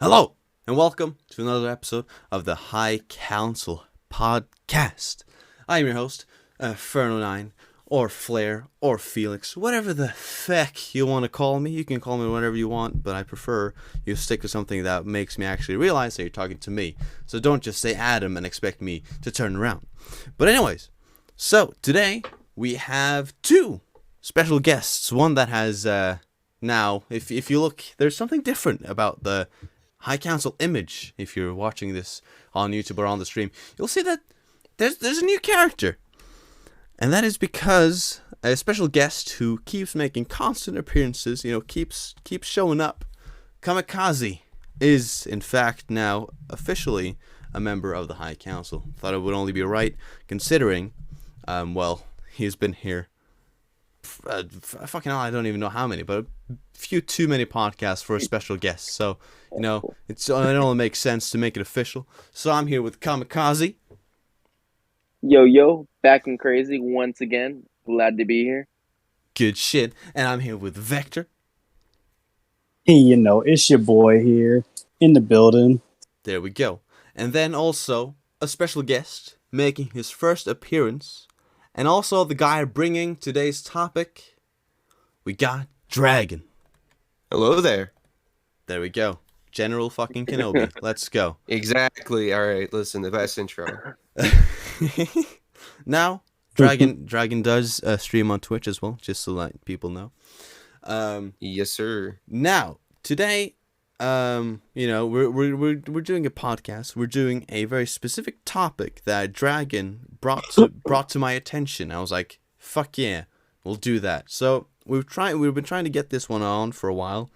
Hello, and welcome to another episode of the High Council Podcast. I'm your host, Ferno9, or Flair, or Felix, whatever the feck you want to call me. You can call me whatever you want, but I prefer you stick to something that makes me actually realize that you're talking to me. So don't just say Adam and expect me to turn around. But anyways, so today we have two special guests. One that has, now, if you look, there's something different about the High Council image. If you're watching this on YouTube or on the stream, you'll see that there's a new character, and that is because a special guest who keeps making constant appearances, keeps showing up. Kamikaze is in fact now officially a member of the High Council. Thought it would only be right, considering, he's been here. Fucking hell, I don't even know how many, but a few too many podcasts for a special guest. So, it only makes sense to make it official. So I'm here with Kamikaze. Yo, back and crazy once again. Glad to be here. Good shit. And I'm here with Vector. It's your boy here in the building. There we go. And then also a special guest making his first appearance, and also the guy bringing today's topic. We got Dragon. Hello there. There we go. General fucking Kenobi. Let's go. Exactly. All right. Listen, the best intro. Now, Dragon does stream on Twitch as well, just to let people know. Yes, sir. Now, today, we're doing a podcast. We're doing a very specific topic that Dragon brought to my attention. I was like, fuck yeah, we'll do that. So we've been trying to get this one on for a while,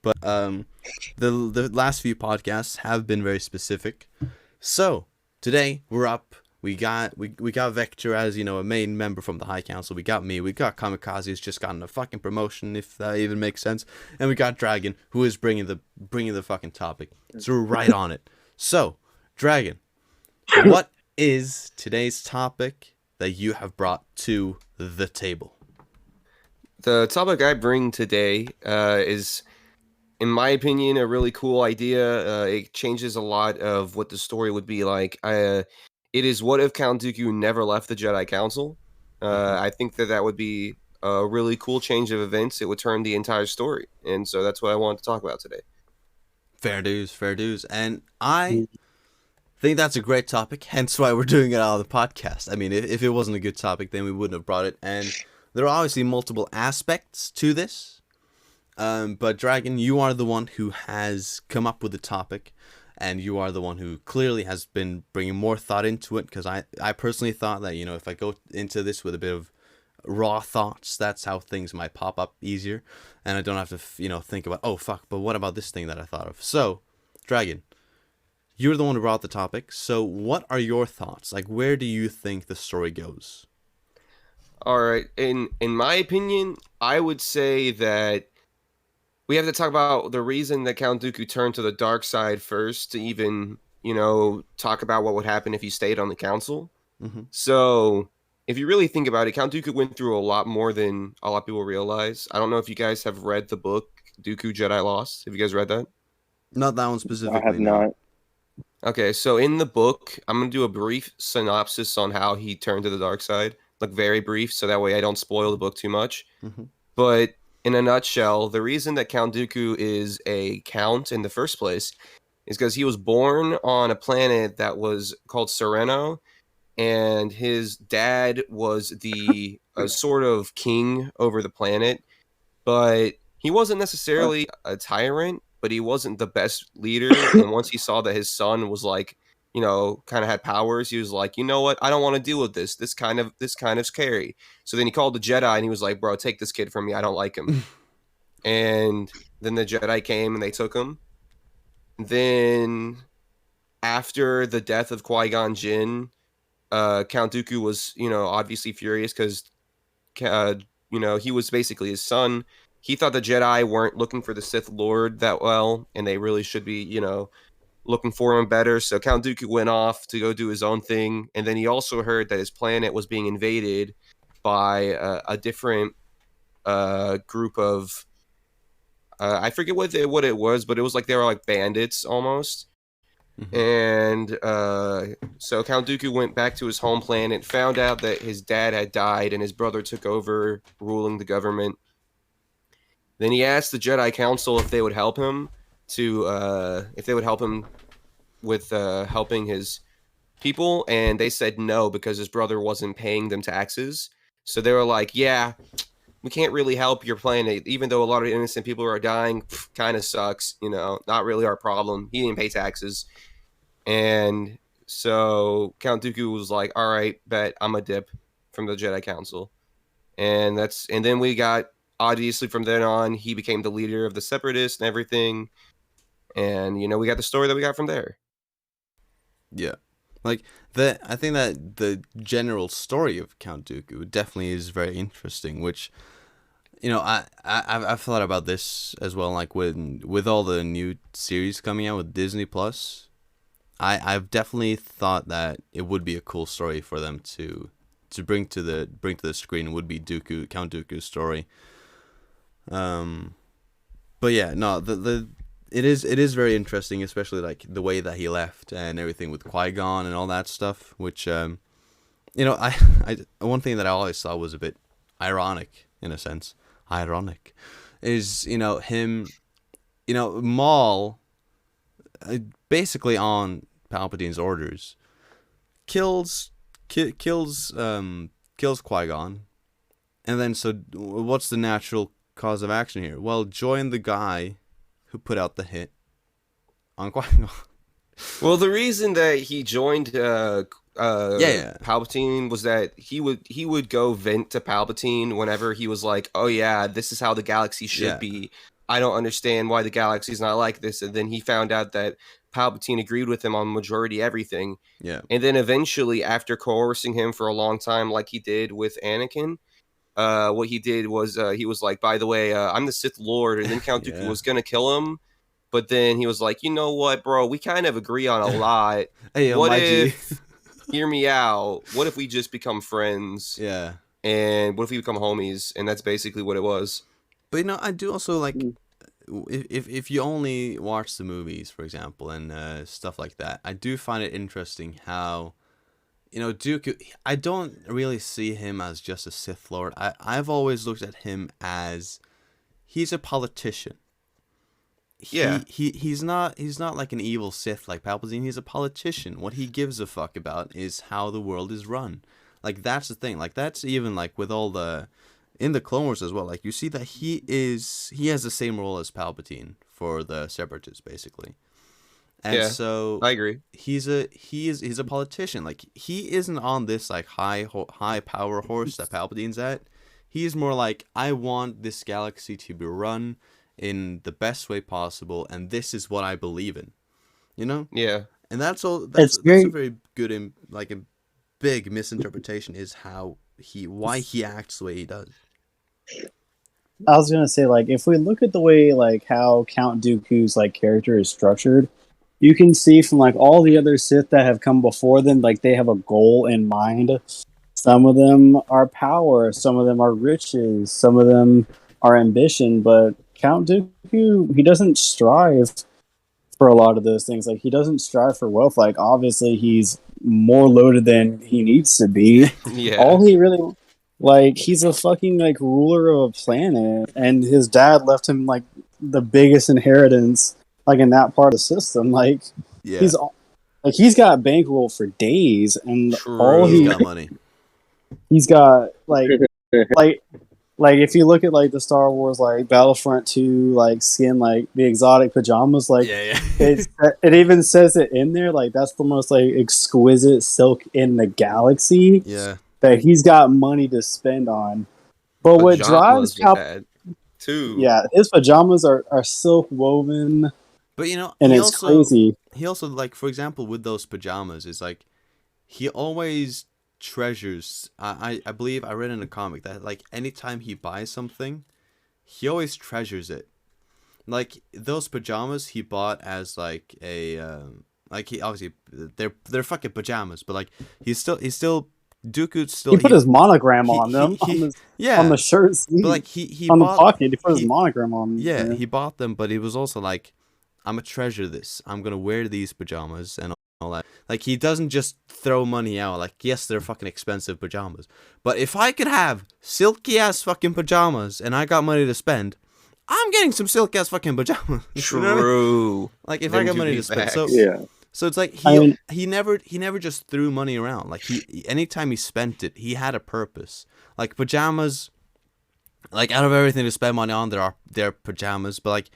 but the last few podcasts have been very specific. So today we're up. We got Vector as, a main member from the High Council. We got me. We got Kamikaze, who's just gotten a fucking promotion, if that even makes sense. And we got Dragon, who is bringing the fucking topic. So we're right on it. So, Dragon, what is today's topic that you have brought to the table? The topic I bring today is, in my opinion, a really cool idea. It changes a lot of what the story would be like. It is, what if Count Dooku never left the Jedi Council? I think that would be a really cool change of events. It would turn the entire story. And so that's what I wanted to talk about today. Fair dues. And I think that's a great topic, hence why we're doing it on the podcast. I mean, if it wasn't a good topic, then we wouldn't have brought it. And there are obviously multiple aspects to this. But Dragon, you are the one who has come up with the topic. And you are the one who clearly has been bringing more thought into it, because I personally thought that, if I go into this with a bit of raw thoughts, that's how things might pop up easier. And I don't have to, think about, oh, fuck, but what about this thing that I thought of? So, Dragon, you're the one who brought the topic. So what are your thoughts? Like, where do you think the story goes? All right. In my opinion, I would say that we have to talk about the reason that Count Dooku turned to the dark side first to even, talk about what would happen if he stayed on the council. Mm-hmm. So if you really think about it, Count Dooku went through a lot more than a lot of people realize. I don't know if you guys have read the book, Dooku, Jedi Lost. Have you guys read that? Not that one specifically. I have not. Okay, so in the book, I'm going to do a brief synopsis on how he turned to the dark side. Like, very brief, so that way I don't spoil the book too much. Mm-hmm. But in a nutshell, the reason that Count Dooku is a count in the first place is because he was born on a planet that was called Sereno, and his dad was the sort of king over the planet, but he wasn't necessarily a tyrant, but he wasn't the best leader. And once he saw that his son was like, kind of had powers, he was like, you know what? I don't want to deal with this. This kind of scary. So then he called the Jedi and he was like, bro, take this kid from me. I don't like him. And then the Jedi came and they took him. Then after the death of Qui-Gon Jinn, Count Dooku was, obviously furious because, he was basically his son. He thought the Jedi weren't looking for the Sith Lord that well, and they really should be, looking for him better. So Count Dooku went off to go do his own thing. And then he also heard that his planet was being invaded by a different group of I forget what it was, but it was like they were like bandits almost. Mhm. And so Count Dooku went back to his home planet, found out that his dad had died, and his brother took over ruling the government. Then he asked the Jedi Council if they would help him with helping his people, and they said no because his brother wasn't paying them taxes. So they were like, "Yeah, we can't really help your planet, even though a lot of innocent people are dying. Kind of sucks, not really our problem. He didn't pay taxes." And so Count Dooku was like, "All right, bet I'm a dip from the Jedi Council." And then we got, obviously from then on, he became the leader of the Separatists and everything. And we got the story that we got from there. Yeah, like I think that the general story of Count Dooku definitely is very interesting. Which, I've thought about this as well. Like with all the new series coming out with Disney Plus, I've definitely thought that it would be a cool story for them to bring to the screen. Would be Count Dooku's story. But yeah, no, it is very interesting, especially like the way that he left and everything with Qui-Gon and all that stuff. Which I one thing that I always thought was a bit ironic in a sense. Ironic is him, Maul, basically on Palpatine's orders, kills Qui-Gon, and then so what's the natural cause of action here? Well, join the guy who put out the hit on Qui-Gon. Well, the reason that he joined Yeah. Palpatine was that he would go vent to Palpatine whenever he was like, "Oh yeah, this is how the galaxy should be. I don't understand why the galaxy's not like this." And then he found out that Palpatine agreed with him on majority everything. Yeah. And then eventually, after coercing him for a long time, like he did with Anakin, what he did was he was like, "By the way, I'm the Sith Lord," and then Count Dooku Yeah. was gonna kill him. But then he was like, "You know what, bro? We kind of agree on a lot. Hey, What my G. if, hear me out, what if we just become friends? Yeah. And what if we become homies?" And that's basically what it was. But I do also like, if you only watch the movies, for example, and stuff like that, I do find it interesting how, Dooku, I don't really see him as just a Sith Lord. I've always looked at him as he's a politician. He's not like an evil Sith like Palpatine. He's a politician. What he gives a fuck about is how the world is run. Like that's the thing. Like that's even like with all the in the Clone Wars as well. Like you see that he has the same role as Palpatine for the Separatists basically. And Yeah, so I agree. he's a politician. Like he isn't on this like high power horse that Palpatine's at. He's more like, I want this galaxy to be run in the best way possible, and this is what I believe in. Yeah. And that's all. It's That's very a very good, like a big misinterpretation is why he acts the way he does. I was gonna say, like, if we look at the way like how Count Dooku's like character is structured, you can see from like all the other Sith that have come before them, like they have a goal in mind. Some of them are power, some of them are riches, some of them are ambition, but Count Dooku, he doesn't strive for a lot of those things. Like he doesn't strive for wealth. Like obviously he's more loaded than he needs to be. Yeah. All he really like he's a fucking like ruler of a planet, and his dad left him like the biggest inheritance like in that part of the system. Like Yeah, he's got bankroll for days, and all he's got money. he's got like like if you look at like the Star Wars like Battlefront 2 like skin, like the exotic pajamas, like Yeah. it even says it in there, like that's the most like exquisite silk in the galaxy. Yeah. That he's got money to spend on. But what drives too. yeah, his pajamas are silk woven, But and it's crazy. He also, like, for example, with those pajamas, is like he always treasures. I believe I read in a comic that like anytime he buys something, he always treasures it. Like those pajamas he bought as like a like he obviously they're fucking pajamas, but like he still Dooku still He put his monogram he- on them he- on the shirt sleeve. but like he on the bought pocket. He put his he- monogram on. yeah, there. he bought them, but he was also like, I'm gonna treasure this. I'm gonna wear these pajamas and all that. Like, he doesn't just throw money out. Like, yes, they're fucking expensive pajamas, but if I could have silky ass fucking pajamas and I got money to spend, I'm getting some silky ass fucking pajamas. You know what I mean? True. Like, if Them I got do money be to spend, facts. so Yeah. so it's like I mean- he never just threw money around. Like, anytime he spent it, he had a purpose. Like, pajamas, like, out of everything to spend money on, there are pajamas, but like,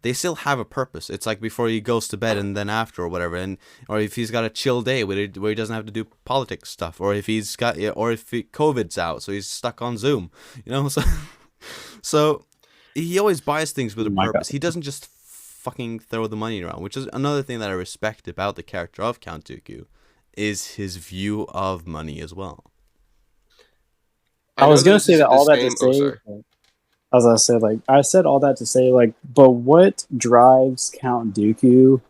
they still have a purpose. It's like before he goes to bed and then after or whatever, and or if he's got a chill day where he doesn't have to do politics stuff, or if he's got COVID's out, so he's stuck on Zoom, you know. So he always buys things with a Oh my purpose. God. He doesn't just fucking throw the money around, which is another thing that I respect about the character of Count Dooku, is his view of money as well. I was know gonna this say isn't that all the that to same- oh, say. sorry. I was gonna say, like, I said all that to say, like, but what drives Count Dooku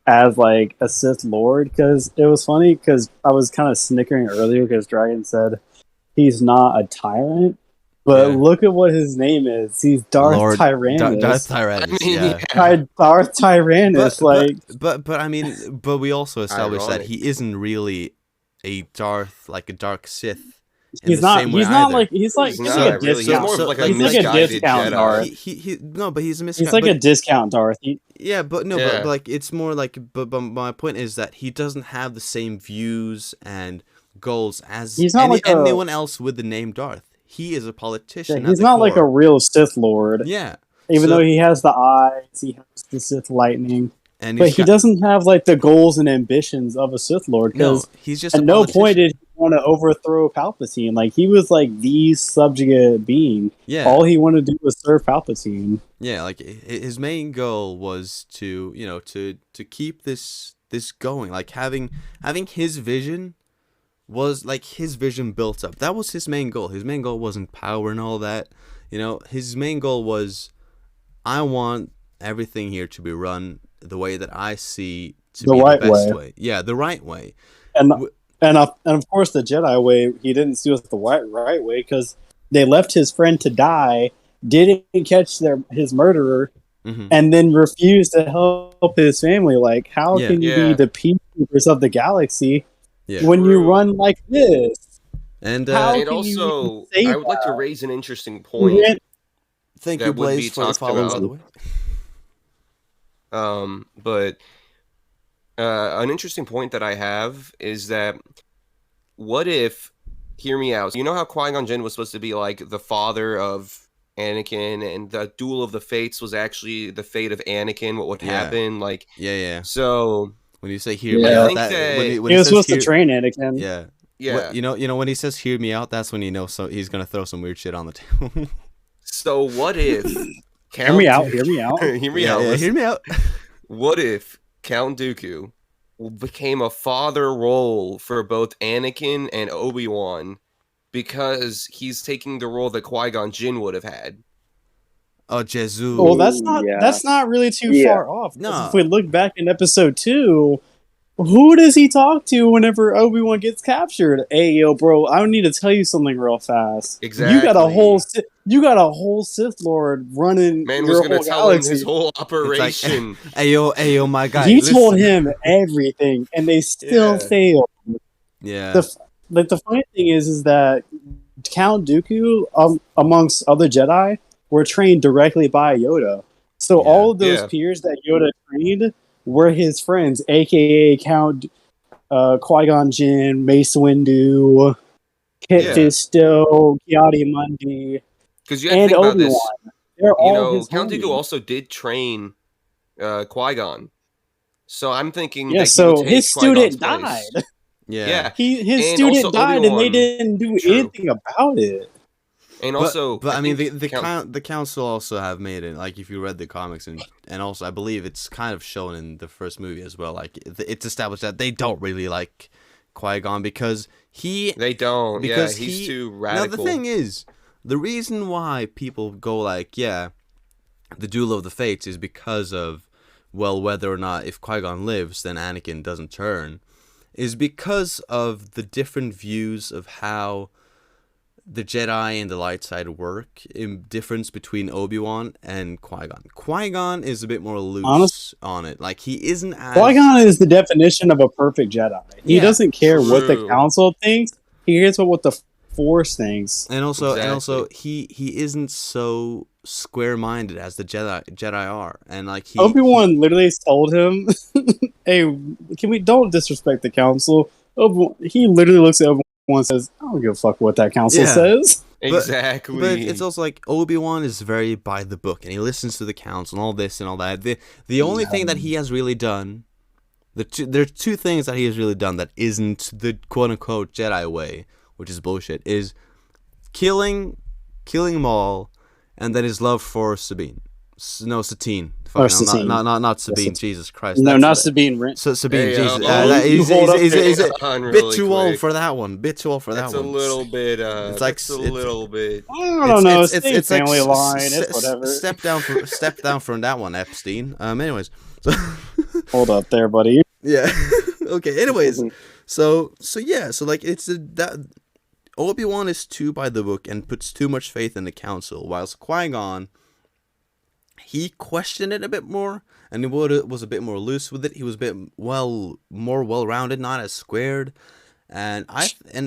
as like a Sith Lord? Because it was funny because I was kind of snickering earlier because Dragon said he's not a tyrant, but Yeah. look at what his name is. He's Darth Tyrannus. Darth Tyranus. I mean, yeah. Darth Tyrannus. But I mean, but we also established that Ironic. he isn't really a dark Sith. In He's the not. same way He's not either. like. He's like. He's He's not like a really. He's discount. more of like a He's like a misguided discount Jedi. Darth. No, but he's a misguided. He's like a discount Darth. Yeah, but no, Yeah. but like it's more like. But my point is that he doesn't have the same views and goals as He's not like anyone else with the name Darth. He is a politician. at He's the not like a core. real Sith Lord. Yeah, Even So- though he has the eyes, he has the Sith lightning. and But he's he got- doesn't have like the goals and ambitions of a Sith Lord. No, Because he's just at a no politician. point did he want to overthrow Palpatine. Like he was like the subjugate being. Yeah, All he wanted to do was serve Palpatine. yeah. Like his main goal was to to keep this going. Like having his vision was like his vision built up. That was his main goal. His main goal wasn't power and all that. You know, his main goal was, I want everything here to be run the way that I see to The be right the best way. way. Yeah, the right way. And W- and of course the Jedi way, he didn't do it the right way because they left his friend to die, didn't catch his murderer, Mhm. and then refused to help his family. Like, how Yeah. can you Yeah. be the peacekeepers of the galaxy Yeah. when you True. run like this? And How And can you also, say I would like to that? raise an interesting point. Yeah. thank that you, would be Blaze, for the talked follow, about. by the way. But an interesting point that I have is that what if, hear me out, you know how Qui-Gon Jinn was supposed to be like the father of Anakin, and the Duel of the Fates was actually the fate of Anakin, what would Yeah. happen? Like, Yeah. so, When you say "hear Yeah. me I out," think that, that when He he was says supposed hear, to train Anakin. yeah, yeah. You know when he says "hear me out," that's when you know he's gonna throw some weird shit on the table. So what if Hear me out. Hear me out. hear me yeah, out. yeah, listen. hear me out. What if Count Dooku became a father role for both Anakin and Obi-Wan because he's taking the role that Qui-Gon Jinn would have had? Oh, Jesus. Well, that's Ooh, not yeah. that's not really too Yeah. far off. 'Cause No. If we look back in episode 2, who does he talk to whenever Obi-Wan gets captured? Hey, yo, bro, I need to tell you something real fast. You got a whole Sith Lord running Man your was going whole to tell him galaxy. his whole operation. Ayo, my guy. He listen. told him everything, and they still Yeah. failed. Yeah. The funny thing is that Count Dooku, amongst other Jedi, were trained directly by Yoda. So Yeah. all of those Yeah. peers that Yoda trained were his friends, aka Count Qui-Gon Jinn, Mace Windu, Kit Yeah. Fisto, Ki-Adi-Mundi, Because you have to and think about Obi-Wan. this. They're You all know, his Count homies. Dooku also did train Qui-Gon. So I'm thinking Yeah, that he so would take his student Qui-Gon's place. died. yeah. Yeah. His And student also died, and they Obi-Wan- didn't do True. anything about it. And also, but I mean, think the council also have made it. Like, if you read the comics, and also I believe it's kind of shown in the first movie as well. Like, it's established that they don't really like Qui-Gon because they don't. because yeah, he's he- too Now radical. the thing is, the reason why people go like, yeah, the Duel of the Fates is because of, well, whether or not if Qui-Gon lives, then Anakin doesn't turn. is because of the different views of how the Jedi and the light side work, in difference between Obi-Wan and Qui-Gon. Qui-Gon is a bit more loose on it. Like, he isn't as... Qui-Gon is the definition of a perfect Jedi. He doesn't care what the True. Council thinks. He cares what the Force thinks. And also, Exactly. he isn't so square-minded as the Jedi are. And, like, Obi-Wan literally told him, hey, don't disrespect the Council. He literally looks at Obi-Wan and says, I don't give a fuck what that Council says. Exactly. But it's also like Obi-Wan is very by the book, and he listens to the Council and all this and all that. The only thing that he has really done, there are two things that he has really done that isn't the quote-unquote Jedi way, which is bullshit, is killing Maul, and then his love for Sabine. Satine. Satine. Not Sabine. Yes, Jesus Christ. No, not Sabine. Sabine. Hey, Jesus. He's a really bit too quick. old for that one. It's a little bit. It's like it's a little bit. I don't know. It's family like, line. It's whatever. Step down from that one, Epstein. Anyways, so hold up there, buddy. Yeah. Okay. Anyways, so like that Obi-Wan is too by the book and puts too much faith in the Council, whilst Qui-Gon, he questioned it a bit more, and he was a bit more loose with it. He was a bit more well-rounded, not as squared, and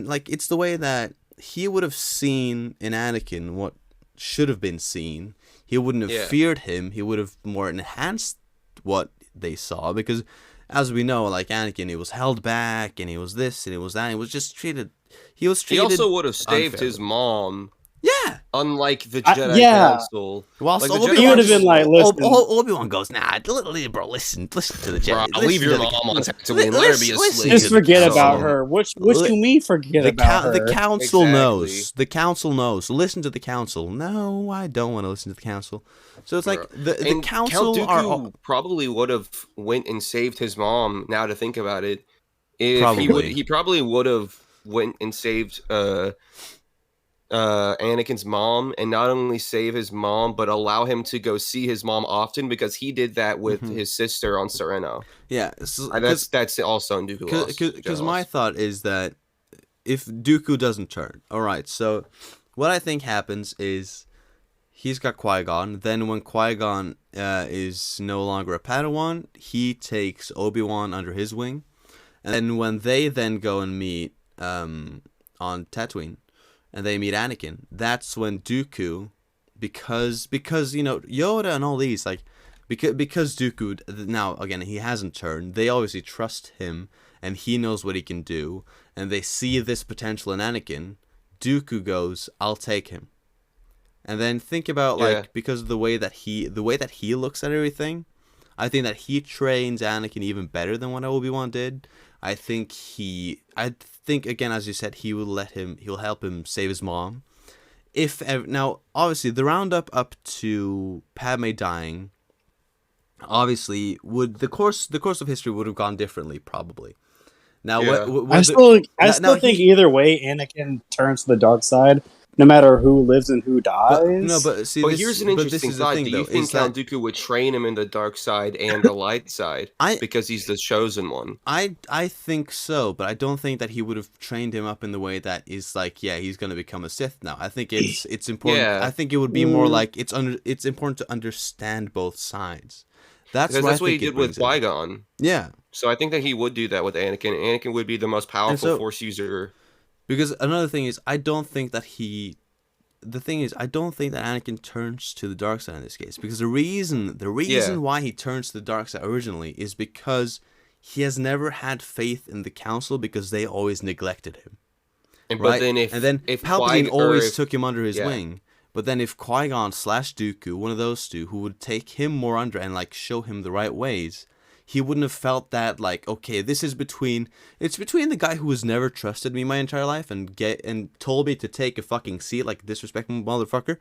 like it's the way that he would have seen in Anakin what should have been seen. He wouldn't have feared him. He would have more enhanced what they saw, because as we know, like Anakin, he was held back, and he was this, and he was that. He was just treated. He also would have saved unfairly. His mom. Yeah. Unlike the Jedi Council. Whilst like he would have been like, listen. Obi-Wan goes, nah, bro, listen to the Jedi. Bro, leave your mom on Tatooine. Let her be a slave. Just forget about her. What you mean forget about her? The Council knows. The Council knows. So listen to the Council. No, I don't want to listen to the Council. So it's like the Council Count Dooku probably would have went and saved his mom, now to think about it. He probably would have went and saved Anakin's mom, and not only save his mom, but allow him to go see his mom often, because he did that with his sister on Sereno. Yeah, that's also in Dooku. Because my thought is that if Dooku doesn't turn, all right. So what I think happens is he's got Qui-Gon. Then when Qui-Gon is no longer a Padawan, he takes Obi-Wan under his wing, and then when they then go and meet on Tatooine, and they meet Anakin, that's when Dooku, because you know Yoda and all these, like because Dooku, now again he hasn't turned, they obviously trust him and he knows what he can do, and they see this potential in Anakin. Dooku goes, I'll take him. And then think about because of the way that he looks at everything, I think that he trains Anakin even better than what Obi-Wan did. I think again, as you said, he'll help him save his mom. Now, obviously, the roundup up to Padme dying, obviously, the course of history would have gone differently, probably. Now, I still think either way, Anakin turns to the dark side, no matter who lives and who dies. Here's an interesting thought. Do you think Count Dooku would train him in the dark side and the light side because he's the chosen one? I think so, but I don't think that he would have trained him up in the way that is like, he's going to become a Sith now. I think it's important. Yeah. I think it would be more like it's important to understand both sides. That's what he did with Qui-Gon. Yeah. So I think that he would do that with Anakin. Anakin would be the most powerful Force user. Because another thing is, I don't think that Anakin turns to the dark side in this case. Because the reason why he turns to the dark side originally is because he has never had faith in the Council, because they always neglected him. But then if Palpatine always took him under his wing. But then if Qui-Gon / Dooku, one of those two, who would take him more under and like show him the right ways, he wouldn't have felt that like, okay, this is between the guy who has never trusted me my entire life and told me to take a fucking seat like a disrespectful motherfucker,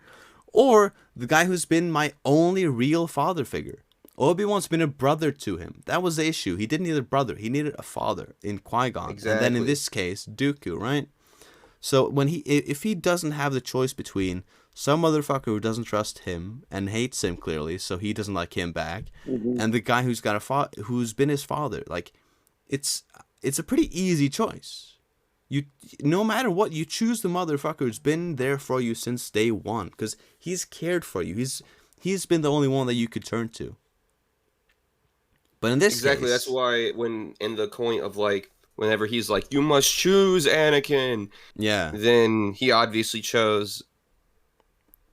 or the guy who's been my only real father figure. Obi-Wan's been a brother to him. That was the issue. He didn't need a brother. He needed a father in Qui-Gon. Exactly. And then in this case, Dooku, right? So if he doesn't have the choice between some motherfucker who doesn't trust him and hates him clearly, so he doesn't like him back, and the guy who's got who's been his father, like, it's a pretty easy choice. No matter what, you choose the motherfucker who's been there for you since day one, because he's cared for you. He's been the only one that you could turn to. But in this Exactly, case, that's why when in the point of like whenever he's like, you must choose Anakin, yeah, then he obviously chose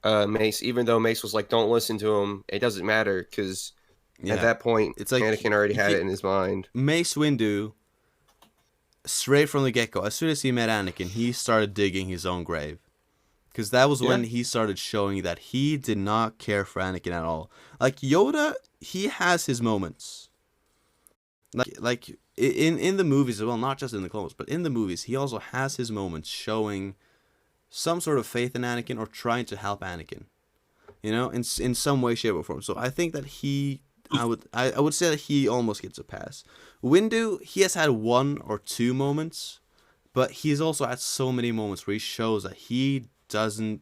Mace, even though Mace was like, don't listen to him. It doesn't matter because at that point, it's like Anakin already had it in his mind. Mace Windu, straight from the get-go, as soon as he met Anakin, he started digging his own grave. Because that was when he started showing that he did not care for Anakin at all. Like, Yoda, he has his moments. Like in the movies as well, not just in the Clone Wars, but in the movies, he also has his moments showing some sort of faith in Anakin or trying to help Anakin. You know, in some way, shape, or form. So I think that I would say that he almost gets a pass. Windu, he has had 1 or 2 moments, but he's also had so many moments where he shows that he doesn't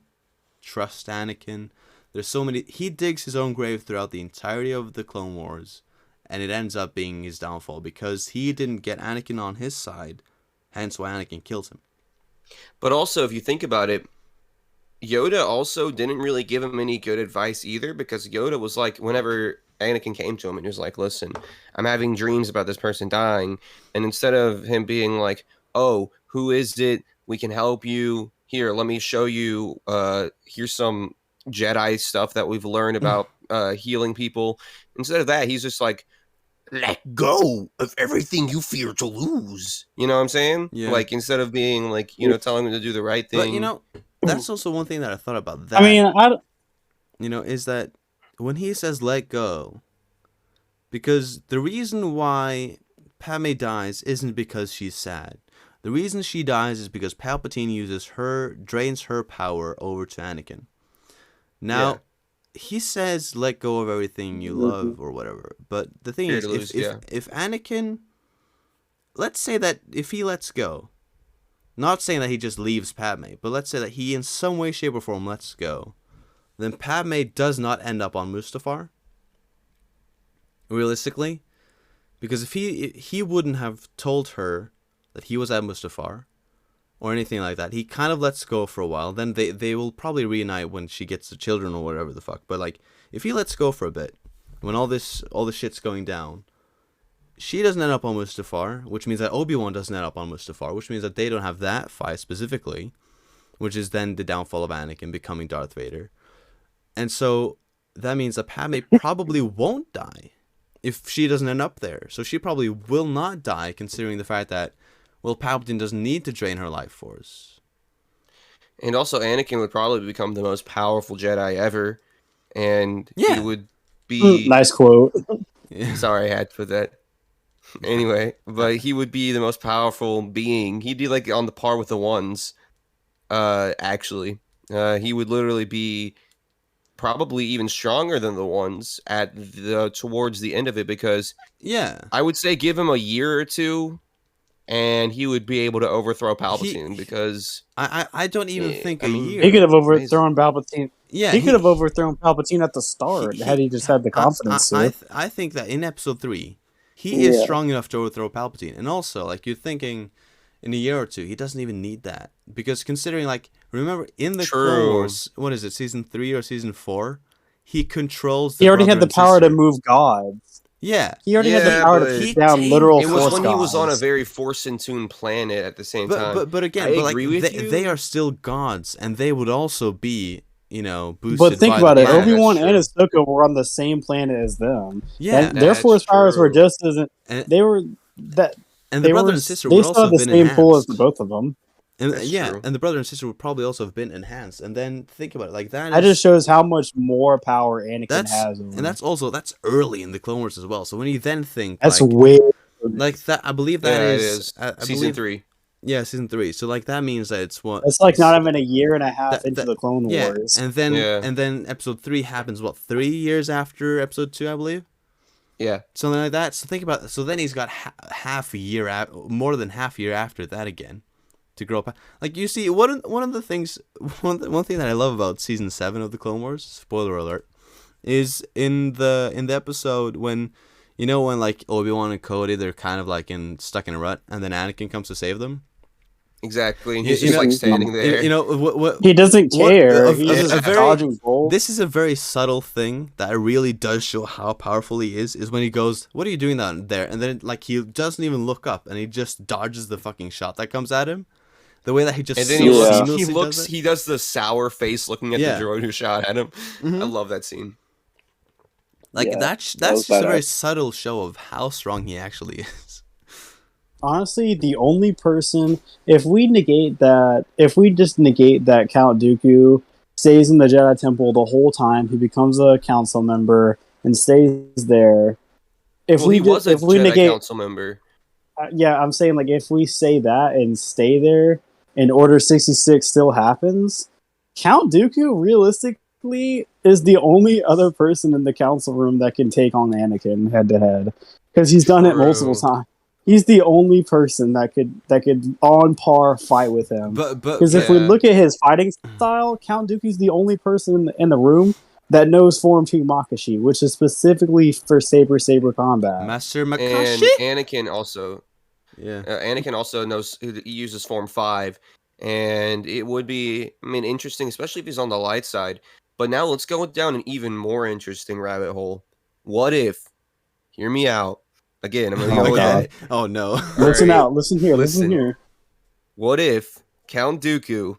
trust Anakin. There's so many. He digs his own grave throughout the entirety of the Clone Wars, and it ends up being his downfall because he didn't get Anakin on his side, hence why Anakin kills him. But also, if you think about it, Yoda also didn't really give him any good advice either, because Yoda was like, whenever Anakin came to him and he was like, listen, I'm having dreams about this person dying, and instead of him being like, oh, who is it? We can help you. Here, let me show you. Here's some Jedi stuff that we've learned about healing people. Instead of that, he's just like, let go of everything you fear to lose. You know what I'm saying? Yeah. Like, instead of being like, telling him to do the right thing. But, that's also one thing that I thought about that. I mean, is that when he says let go, because the reason why Padme dies isn't because she's sad. The reason she dies is because Palpatine drains her power over to Anakin. Now, he says let go of everything you love or whatever. But the thing is, if Anakin, let's say that if he lets go, not saying that he just leaves Padme, but let's say that he in some way, shape, or form lets go, then Padme does not end up on Mustafar. Realistically. Because if he wouldn't have told her that he was at Mustafar or anything like that. He kind of lets go for a while. Then they will probably reunite when she gets the children or whatever the fuck. But like, if he lets go for a bit, when all this shit's going down, she doesn't end up on Mustafar, which means that Obi-Wan doesn't end up on Mustafar, which means that they don't have that fight specifically, which is then the downfall of Anakin becoming Darth Vader. And so that means that Padme probably won't die if she doesn't end up there. So she probably will not die, considering the fact that, well, Palpatine doesn't need to drain her life force. And also, Anakin would probably become the most powerful Jedi ever, and he would be... Nice quote. Sorry, I had to put that. Anyway, but he would be the most powerful being. He'd be like on the par with the ones, actually. He would literally be probably even stronger than the ones towards the end of it, because I would say give him a year or two, and he would be able to overthrow Palpatine, because... I don't even think a year. He could have overthrown Palpatine. Yeah, he could have overthrown Palpatine at the start had he just had the confidence. I think that in Episode 3, he is strong enough to overthrow Palpatine. And also, like, you're thinking in a year or two, he doesn't even need that. Because considering, like, remember in the Clone Wars, what is it, Season 3 or Season 4? He controls the He already had the power to move gods. Yeah. He already had the power to take down literal force gods. It was when he was on a very Force-in-tune planet at the same time. But again, they are still gods, and they would also be, boosted. But think about it, planet. Obi-Wan and Ahsoka were on the same planet as them. Yeah, and their force powers were just as they were that. And the brother and sister they would also have the been same enhanced. pull as both of them. And and the brother and sister would probably also have been enhanced. And then think about it, like that. That just shows how much more power Anakin has. And that's early in the Clone Wars as well. So when you then think that's way like that, I believe that is Season 3. Yeah, Season 3. So like that means that it's what it's like not even a year and a half into the Clone Wars. And then Episode 3 happens 3 years after Episode 2, I believe. Yeah, something like that. So think about it. So then he's got half a year, more than half a year after that again, to grow up. Like you see, one of the things, one thing that I love about Season 7 of the Clone Wars, spoiler alert, is in the episode when, You know when like Obi-Wan and Cody, they're kind of like stuck in a rut, and then Anakin comes to save them. Exactly, and he's just like standing there. You know what? He doesn't care. He's just very, dodging bolts. This is a very subtle thing that really does show how powerful he is when he goes, "What are you doing down there?" And then like he doesn't even look up, and he just dodges the fucking shot that comes at him. The way that he just and then he does the sour face looking at the droid who shot at him. I love that scene. Like that's just a very subtle show of how strong he actually is. Honestly, the only person, if we just negate that Count Dooku stays in the Jedi Temple the whole time, he becomes a council member and stays there. He was a Jedi council member. Yeah, I'm saying like if we say that and stay there, and Order 66 still happens, Count Dooku realistically is the only other person in the council room that can take on Anakin head to head, because he's done it multiple times. He's the only person that could on par fight with him. Because if we look at his fighting style, Count Dooku's the only person in the room that knows Form 2 Makashi, which is specifically for saber combat. Master Makashi? And Anakin also. Yeah. Anakin also knows, he uses Form 5. And it would be, interesting, especially if he's on the light side. But now let's go down an even more interesting rabbit hole. What if, hear me out, again, I'm going to go with that. Oh, no. Listen here. What if Count Dooku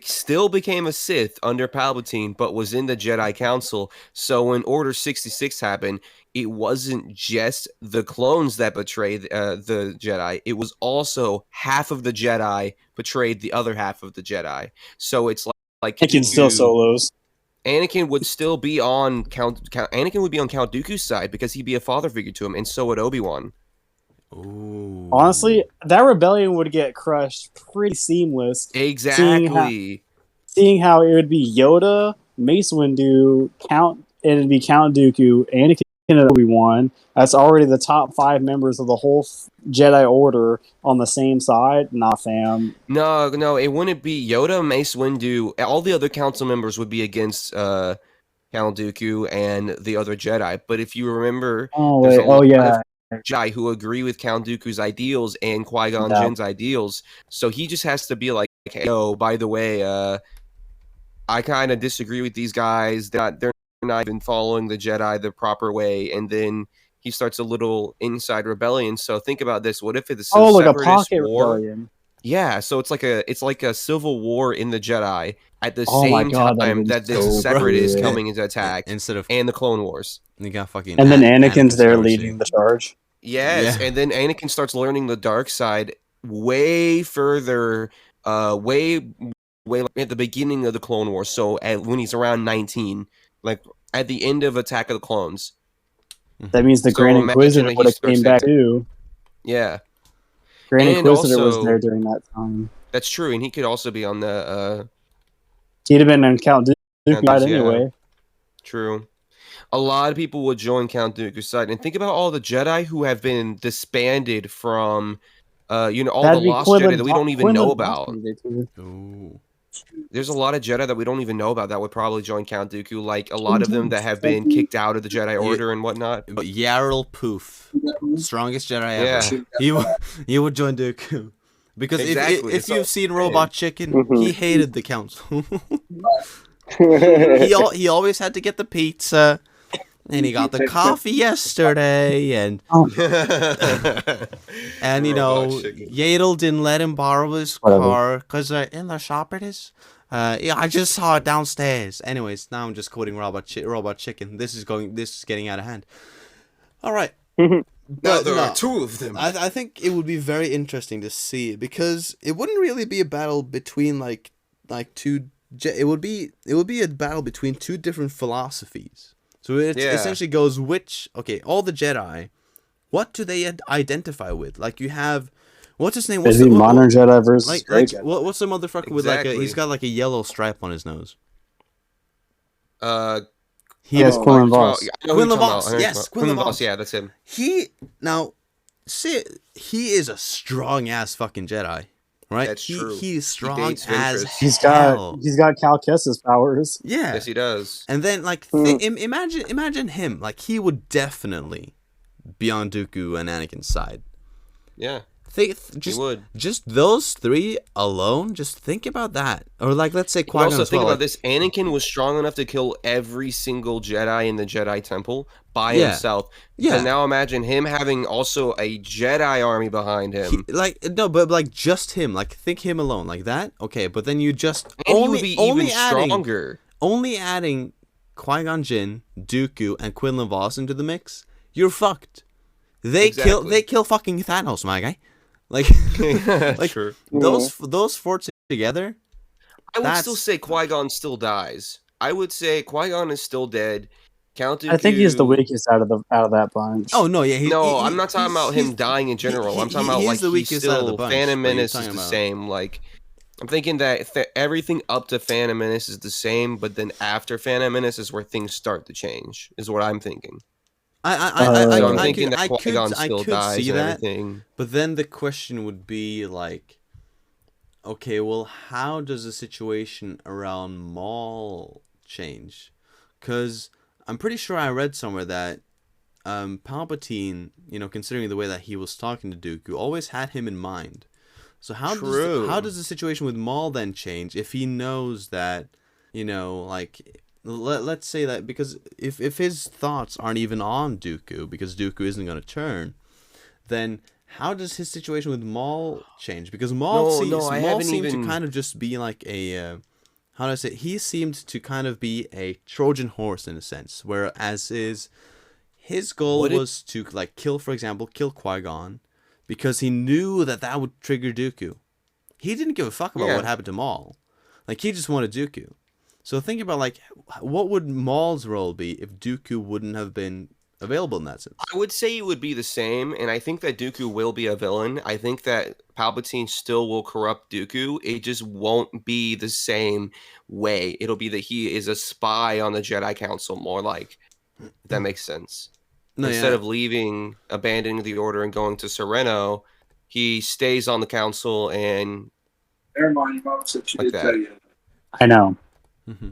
still became a Sith under Palpatine, but was in the Jedi Council? So when Order 66 happened, it wasn't just the clones that betrayed the Jedi. It was also half of the Jedi betrayed the other half of the Jedi. So it's like Anakin still solos. Anakin would still be on Anakin would be on Count Dooku's side because he'd be a father figure to him, and so would Obi-Wan. Ooh. Honestly, that rebellion would get crushed pretty seamless. Exactly. Seeing how it would be Yoda, Mace Windu, it'd be Count Dooku, Anakin, and Obi-Wan. That's already the top 5 members of the whole Jedi Order on the same side. Nah, fam. No, it wouldn't be Yoda, Mace Windu. All the other council members would be against Count Dooku and the other Jedi. But if you remember, Jedi who agree with Count Dooku's ideals and Qui-Gon Jinn's ideals. So he just has to be like, hey, oh, by the way, I kind of disagree with these guys. They're not even following the Jedi the proper way. And then he starts a little inside rebellion. So think about this. What if it's like a pocket rebellion? Yeah, so it's like a civil war in the Jedi at the same time that this separatist coming into attack and the Clone Wars. You got fucking and then Anakin's there leading the charge. Yes, and then Anakin starts learning the dark side way further, way at the beginning of the Clone Wars. So when he's around 19, like at the end of Attack of the Clones. That means the Grand Inquisitor would have came back too. Yeah. Grand Inquisitor was there during that time. That's true, and he could also be on the... He'd have been on Count Dooku's side anyway. True. A lot of people would join Count Dooku's side, and think about all the Jedi who have been disbanded from, all the lost Jedi that we don't even know about. Ooh. There's a lot of Jedi that we don't even know about that would probably join Count Dooku, like a lot of them that have been kicked out of the Jedi Order and whatnot. But Yarl Poof, strongest Jedi ever. He would join Dooku. Because if you've seen Robot Chicken, he hated the council. he always had to get the pizza, and he got the coffee yesterday, and Yaddle didn't let him borrow his car because in the shop it is. I just saw it downstairs. Anyways, now I'm just quoting Robot Chicken. This is getting out of hand. All right. Now there are 2 of them. I think it would be very interesting to see, because it wouldn't really be a battle between like two. It would be a battle between 2 different philosophies. So it essentially goes all the Jedi, what do they identify with? Like you have, what's his name? Is he modern Jedi versus what's the motherfucker with he's got like a yellow stripe on his nose? He has Quinlan Voss. Quinlan Voss, yes, Quinlan Voss. Yeah, that's him. He is a strong ass fucking Jedi, right? That's true. He's strong as he's hell. He's got Cal Kestis powers. Yeah, yes, he does. And then imagine him, like he would definitely be on Dooku and Anakin's side. Yeah. Just those three alone. Just think about that, or like let's say Qui-Gon Also as think well. about this: Anakin was strong enough to kill every single Jedi in the Jedi Temple by himself. Yeah. So now imagine him having also a Jedi army behind him. But just him. Like think him alone, like that. Okay, but then you just And he would be even stronger. Only adding Qui-Gon Jinn, Dooku, and Quinlan Vos into the mix. You're fucked. They kill fucking Thanos, my guy. Like, True. Those four together. I would still say Qui-Gon still dies. I would say Qui-Gon is still dead. Count Dooku, I think he's the weakest out of that bunch. Oh no, yeah. I'm not talking about him dying in general. I'm talking about like the weakest still out of the bunch, Phantom Menace is the same. Like I'm thinking that everything up to Phantom Menace is the same, but then after Phantom Menace is where things start to change. Is what I'm thinking. I'm thinking that Qui-Gon still dies and everything. But then the question would be like, okay, well, how does the situation around Maul change? Because I'm pretty sure I read somewhere that Palpatine, considering the way that he was talking to Dooku, always had him in mind. So how does the situation with Maul then change if he knows that, let's say that because if his thoughts aren't even on Dooku because Dooku isn't going to turn, then how does his situation with Maul change? Because Maul seemed to kind of just be like a how do I say? He seemed to kind of be a Trojan horse in a sense, whereas his goal was to kill Qui-Gon because he knew that would trigger Dooku. He didn't give a fuck about what happened to Maul. Like he just wanted Dooku. So think about what would Maul's role be if Dooku wouldn't have been available in that sense? I would say it would be the same, and I think that Dooku will be a villain. I think that Palpatine still will corrupt Dooku. It just won't be the same way. It'll be that he is a spy on the Jedi Council, more like, if that makes sense. Instead of abandoning the Order and going to Sereno, he stays on the Council and Never mind, your mom said she like did that. tell you. I know.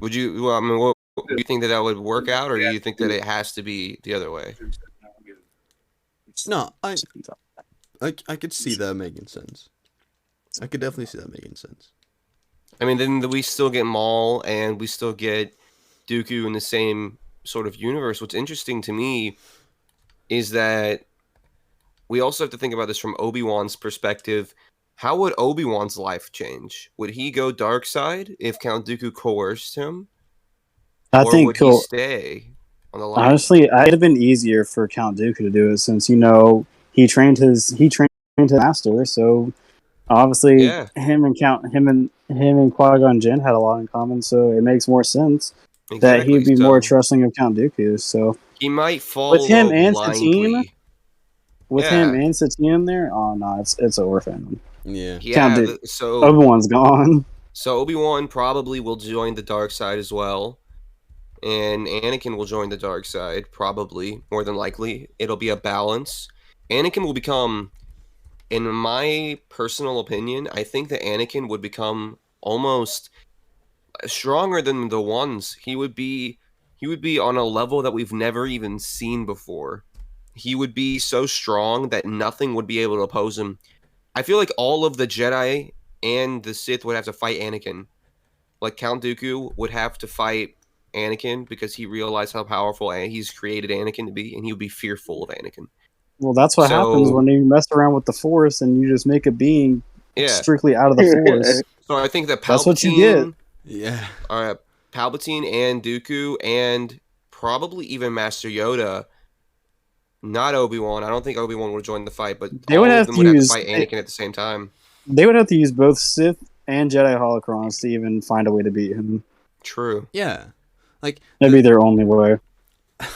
Would you? Well, I mean, what, do you think that would work out, or do you think that it has to be the other way? No, I could see that making sense. I could definitely see that making sense. I mean, then we still get Maul and we still get Dooku in the same sort of universe. What's interesting to me is that we also have to think about this from Obi-Wan's perspective. How would Obi-Wan's life change? Would he go dark side if Count Dooku coerced him? Or would he stay on the light? Honestly, it'd have been easier for Count Dooku to do it since he trained his master. So obviously, him and Qui-Gon Jinn had a lot in common. So it makes more sense that he'd be more trusting of Count Dooku. So he might fall with him and blindly. Satine there. Oh no, it's over for him. Yeah. So Obi-Wan's gone. So Obi-Wan probably will join the dark side as well. And Anakin will join the dark side, probably, more than likely. It'll be a balance. Anakin will become, in my personal opinion, I think that Anakin would become almost stronger than the ones. He would be on a level that we've never even seen before. He would be so strong that nothing would be able to oppose him. I feel like all of the Jedi and the Sith would have to fight Anakin. Like Count Dooku would have to fight Anakin because he realized how powerful he's created Anakin to be, and he would be fearful of Anakin. Well, that's what happens when you mess around with the Force and you just make a being strictly out of the Force. So I think that Palpatine, that's what you get. Yeah. Palpatine and Dooku and probably even Master Yoda. Not Obi-Wan. I don't think Obi-Wan would join the fight, but they would have to fight Anakin at the same time. They would have to use both Sith and Jedi holocrons to even find a way to beat him. True. Yeah. That'd be their only way.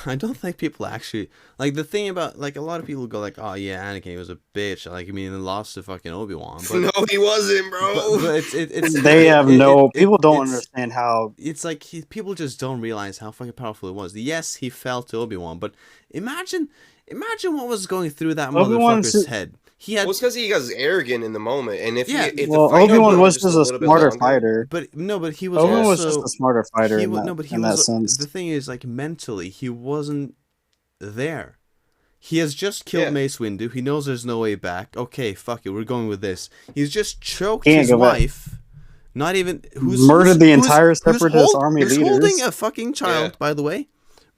I don't think people actually the thing about a lot of people go oh yeah, Anakin was a bitch. He lost to fucking Obi-Wan. But, no, he wasn't, bro. But it's they have people don't understand how it's people just don't realize how fucking powerful it was. Yes, he fell to Obi-Wan, but imagine what was going through that motherfucker's head. It's because he was arrogant in the moment, and if Obi-Wan was just a smarter fighter. But he was Obi-Wan was just a smarter fighter. In that sense. The thing is, mentally, he wasn't there. He has just killed Yeah. Mace Windu. He knows there's no way back. Okay, fuck it. We're going with this. He's just choked Can't his go back. wife. Not even Murdered the entire Separatist army who's leaders. holding a fucking child, by the way.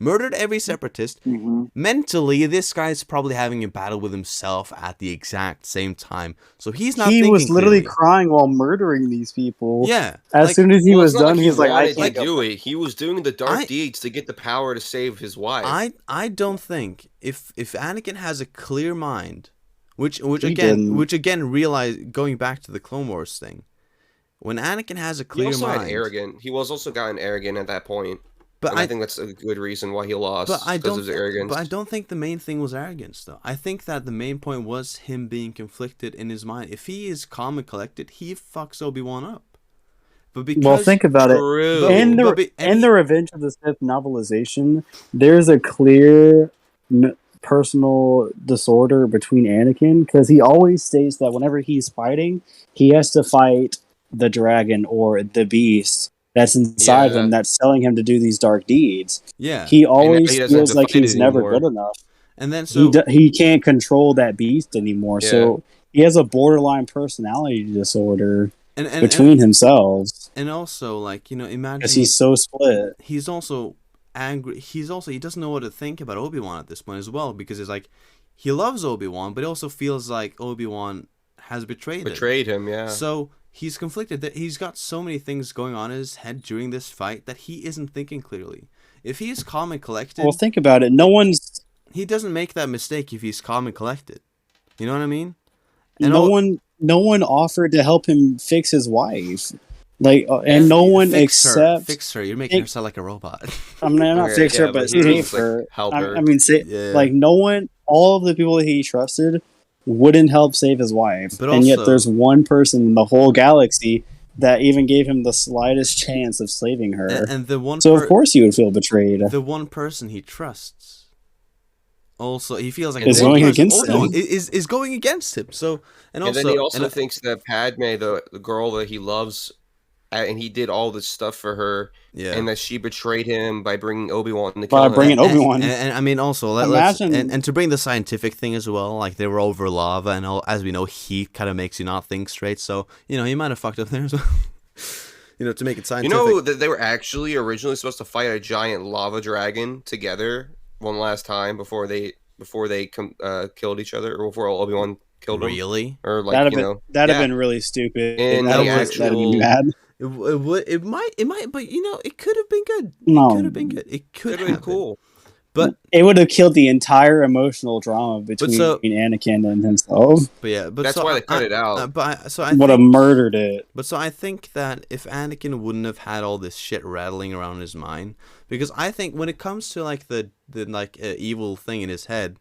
Murdered every Separatist. Mm-hmm. Mentally, this guy's probably having a battle with himself at the exact same time. So he's not He thinking was literally clearly. crying while murdering these people. Yeah. As soon as he Well, was it's not done, like he was like, I wanted can't to go. do it. He was doing the dark I- deeds to get the power to save his wife. I don't think if Anakin has a clear mind, which He again didn't. realize going back to the Clone Wars thing, when Anakin has a He clear also mind, had arrogant. He was also gotten arrogant at that point. but And I think that's a good reason why he lost. Because of his arrogance. But I don't think the main thing was arrogance, though. I think that the main point was him being conflicted in his mind. If he is calm and collected, he fucks Obi-Wan up. But because Well, think about it. True. In the Revenge of the Sith novelization, there's a clear personal disorder between Anakin because he always states that whenever he's fighting, he has to fight the dragon or the beast that's inside Yeah. him that's telling him to do these dark deeds. yeah, He always he doesn't feels have to like fight he's it never anymore. good enough. and then so He can't control that beast anymore. Yeah. So he has a borderline personality disorder and between himself and also like imagine because he's so split. he's also angry. He doesn't know what to think about Obi-Wan at this point as well because it's like he loves Obi-Wan, but he also feels like Obi-Wan has betrayed him, yeah. So he's conflicted. That he's got so many things going on in his head during this fight that he isn't thinking clearly. If he is calm and collected, Well, think about it. he doesn't make that mistake if he's calm and collected. You know what I mean? No one offered to help him fix his wife. And no one except fix her. You're making her sound like a robot. I mean, I'm not Okay, fix yeah, her, but but he save means, like, her. help her. I mean, Yeah. like no one, all of the people that he trusted wouldn't help save his wife, But and yet also- there's one person in the whole galaxy that even gave him the slightest chance of saving her. and the one So of course he would feel betrayed. the one person he trusts also he feels like Is the one going person- against Obi-Wan him. is going against him. So and then he also and- thinks that Padme, the girl that he loves, and he did all this stuff for her, yeah. and that she betrayed him by bringing Obi-Wan to kill By him. bringing Obi-Wan. And I mean, also, Imagine- and to bring the scientific thing as well, like they were over lava, and as we know, heat kind of makes you not think straight. So, he might have fucked up there as well. To make it You scientific. know that they were actually originally supposed to fight a giant lava dragon together one last time before they killed each other, or before Obi-Wan killed him, Really? or like that'd you have know, been really stupid. In That'd the that'd be actual- bad. It might, but it could have been good. No. It could have been good. It could It'd have been been cool. But It would have killed the entire emotional drama between Anakin and himself. but That's why they cut it out. I Would have murdered it. But so I think that if Anakin wouldn't have had all this shit rattling around his mind, because I think when it comes to like the evil thing in his head,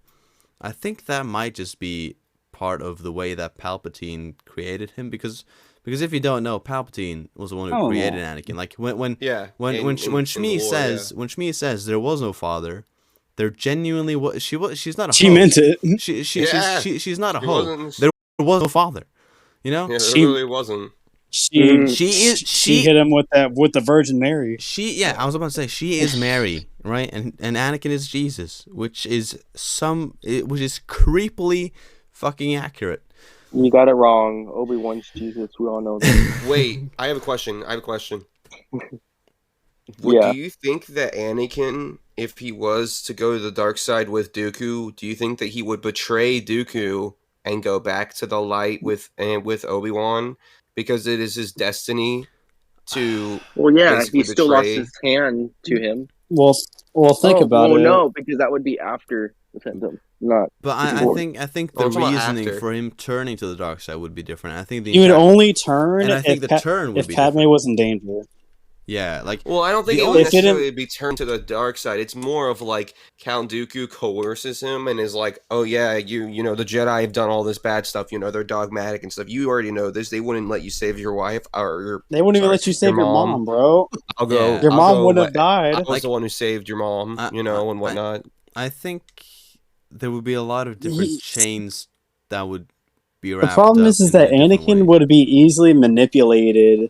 I think that might just be part of the way that Palpatine created him. Because if you don't know, Palpatine was the one who Oh. created Anakin. Like when Yeah. when in the Shmi lore, says when Shmi says there was no father, there genuinely was. She's not a. She hoe. meant it. Yeah. She's not a He hoe. wasn't- There was no father. Yeah, there She- really wasn't. She She hit him with the Virgin Mary. I was about to say she is Mary, right? And Anakin is Jesus, which is creepily fucking accurate. You got it wrong. Obi-Wan's Jesus. We all know that. Wait, I have a question. Yeah. Do you think that Anakin, if he was to go to the dark side with Dooku, do you think that he would betray Dooku and go back to the light with Obi-Wan because it is his destiny to? Well, yeah, Basically he still lost betray- his hand to him. Well, think about it. No, because that would be after the Phantom, not. But I Before. think the Well, it's about reasoning after. for him turning to the dark side would be different. I think He would only turn and I think if, the turn would if be Padme different. was in danger. Yeah, like Well, I don't think The it would only- If it necessarily be turned to the dark side. It's more of like Count Dooku coerces him and is like, "Oh yeah, you know the Jedi have done all this bad stuff. They're dogmatic and stuff. You already know this. They wouldn't let you save your wife or your. They wouldn't even Sorry, let you save your your mom. mom, bro. I'll go. Yeah. Your I'll mom go would have let- died. I was the one who saved your mom, I- and whatnot. I think there would be a lot of different chains that would be The wrapped problem up is in that a different Anakin way. would be easily manipulated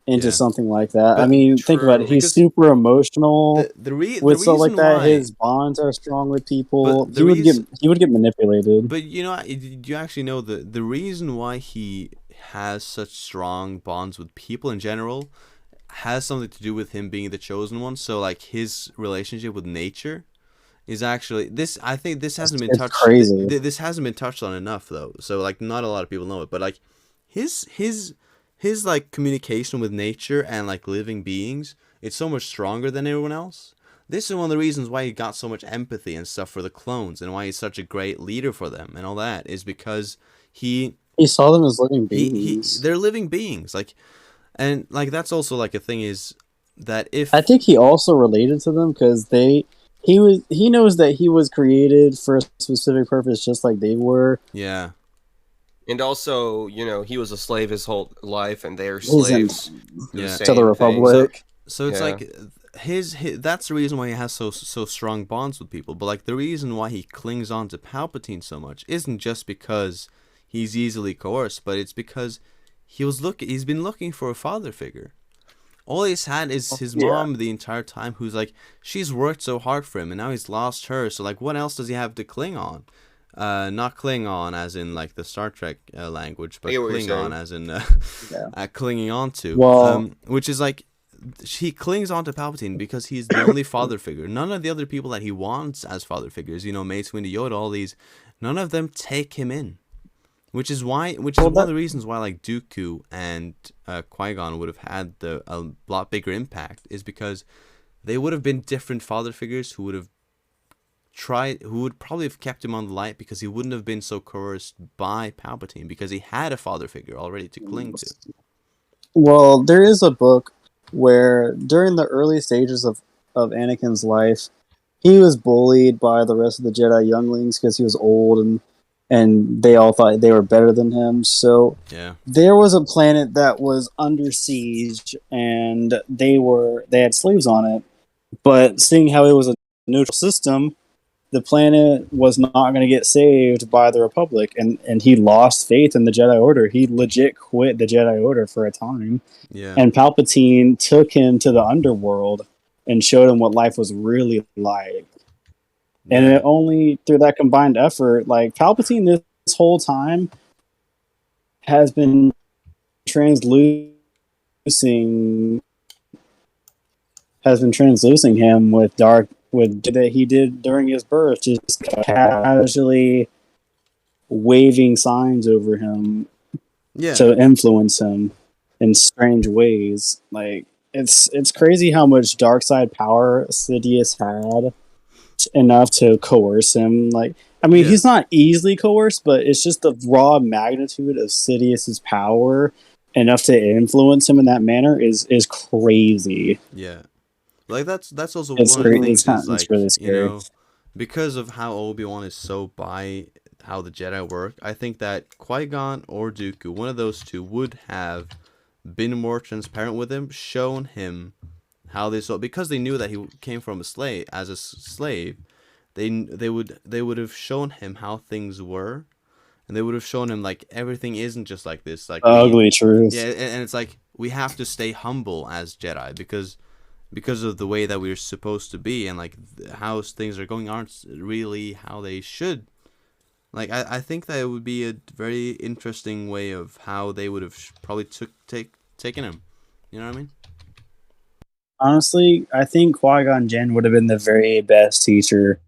into Yeah. something like that. I But mean, think about it. True. He's because super emotional the with stuff like reason that. why, His bonds are strong with people. but the reason, He would get manipulated. but do you actually know the reason why he has such strong bonds with people in general has something to do with him being the chosen one. So like his relationship with nature is actually this. I think this hasn't been It's touched. crazy. This hasn't been touched on enough though. So like not a lot of people know it, but like his like communication with nature and like living beings, it's so much stronger than everyone else. This is one of the reasons why he got so much empathy and stuff for the clones, and why he's such a great leader for them and all that, is because he He saw them as living he beings. they're living beings, like, and like that's also like a thing is that if I think he also related to them because he knows that he was created for a specific purpose, just like they were. yeah And also, he was a slave his whole life, and they're He's in slaves to the Yeah. to the same thing. Republic. so it's Yeah. like his that's the reason why he has so strong bonds with people. But like the reason why he clings on to Palpatine so much isn't just because he's easily coerced, but it's because he's been looking for a father figure. All he's had is his Yeah. mom the entire time, who's like, she's worked so hard for him, and now he's lost her. So like, what else does he have to cling on? Not cling on as in like the Star Trek language, but I get what you're cling saying. on as in Yeah. clinging on to. Well- Which is like, he clings on to Palpatine because he's the only father figure. None of the other people that he wants as father figures, Mace Windu, Yoda, all these, none of them take him in. Which is one of the reasons why like Dooku and Qui-Gon would have had a lot bigger impact, is because they would have been different father figures who would probably have kept him on the light, because he wouldn't have been so coerced by Palpatine, because he had a father figure already to cling to. Well, there is a book where during the early stages of Anakin's life, he was bullied by the rest of the Jedi younglings because he was old and they all thought they were better than him. So Yeah. there was a planet that was under siege and they had slaves on it. But seeing how it was a neutral system, the planet was not going to get saved by the Republic, and he lost faith in the Jedi Order. He legit quit the Jedi Order for a time. Yeah. And Palpatine took him to the underworld and showed him what life was really like. And Yeah. it only through that combined effort, like Palpatine this whole time has been translucing him with that he did during his birth, just casually waving signs over him Yeah. to influence him in strange ways. Like it's crazy how much dark side power Sidious had enough to coerce him. Like, I mean, Yeah. he's not easily coerced, but it's just the raw magnitude of Sidious's power enough to influence him in that manner is crazy. Yeah. Like that's also It's one of the crazy. things, It's is like, really scary. because of how Obi-Wan is so by how the Jedi work, I think that Qui-Gon or Dooku, one of those two, would have been more transparent with him, shown him how this, because they knew that he came from a slave. As a slave, they would have shown him how things were, and they would have shown him like everything isn't just like this. Like Ugly truth. yeah, and it's like we have to stay humble as Jedi, because of the way that we're supposed to be, and like how things are going aren't really how they should. Like I think that it would be a very interesting way of how they would have probably taken him. You know what I mean? Honestly, I think Qui-Gon Jinn would have been the very best teacher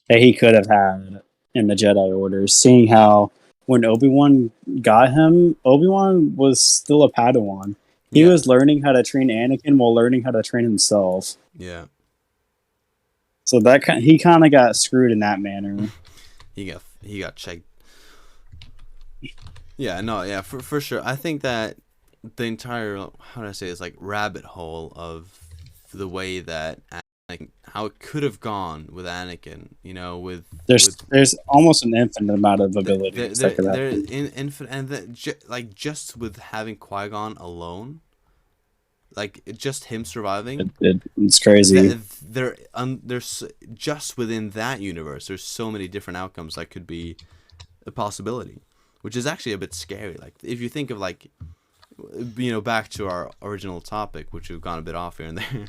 that he could have had in the Jedi Order. Seeing how when Obi-Wan got him, Obi-Wan was still a Padawan. He Yeah. was learning how to train Anakin while learning how to train himself. Yeah. So he kind of got screwed in that manner. He got checked. Yeah, no, yeah, for sure. I think that the entire, how do I say this, like rabbit hole of the way that how it could have gone with Anakin, with There's almost an infinite amount of abilities that could they're happen. infinite, and that just with having Qui-Gon alone, like just him surviving, It's crazy. there's just within that universe, there's so many different outcomes that could be a possibility, which is actually a bit scary. Like if you think of like back to our original topic, which we've gone a bit off here and there.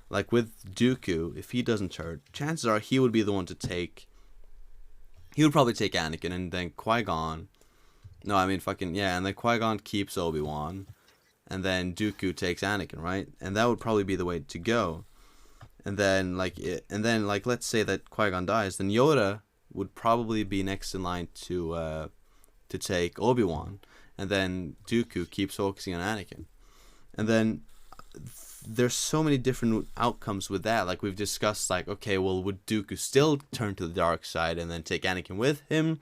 Like with Dooku, if he doesn't turn, chances are he would be the one to take. He would probably take Anakin, and then Qui-Gon. No, I mean and then Qui-Gon keeps Obi-Wan, and then Dooku takes Anakin, right? And that would probably be the way to go. And then let's say that Qui-Gon dies, then Yoda would probably be next in line to take Obi-Wan, and then Dooku keeps focusing on Anakin. And then there's so many different outcomes with that. Like we've discussed, like, okay, well, would Dooku still turn to the dark side and then take Anakin with him?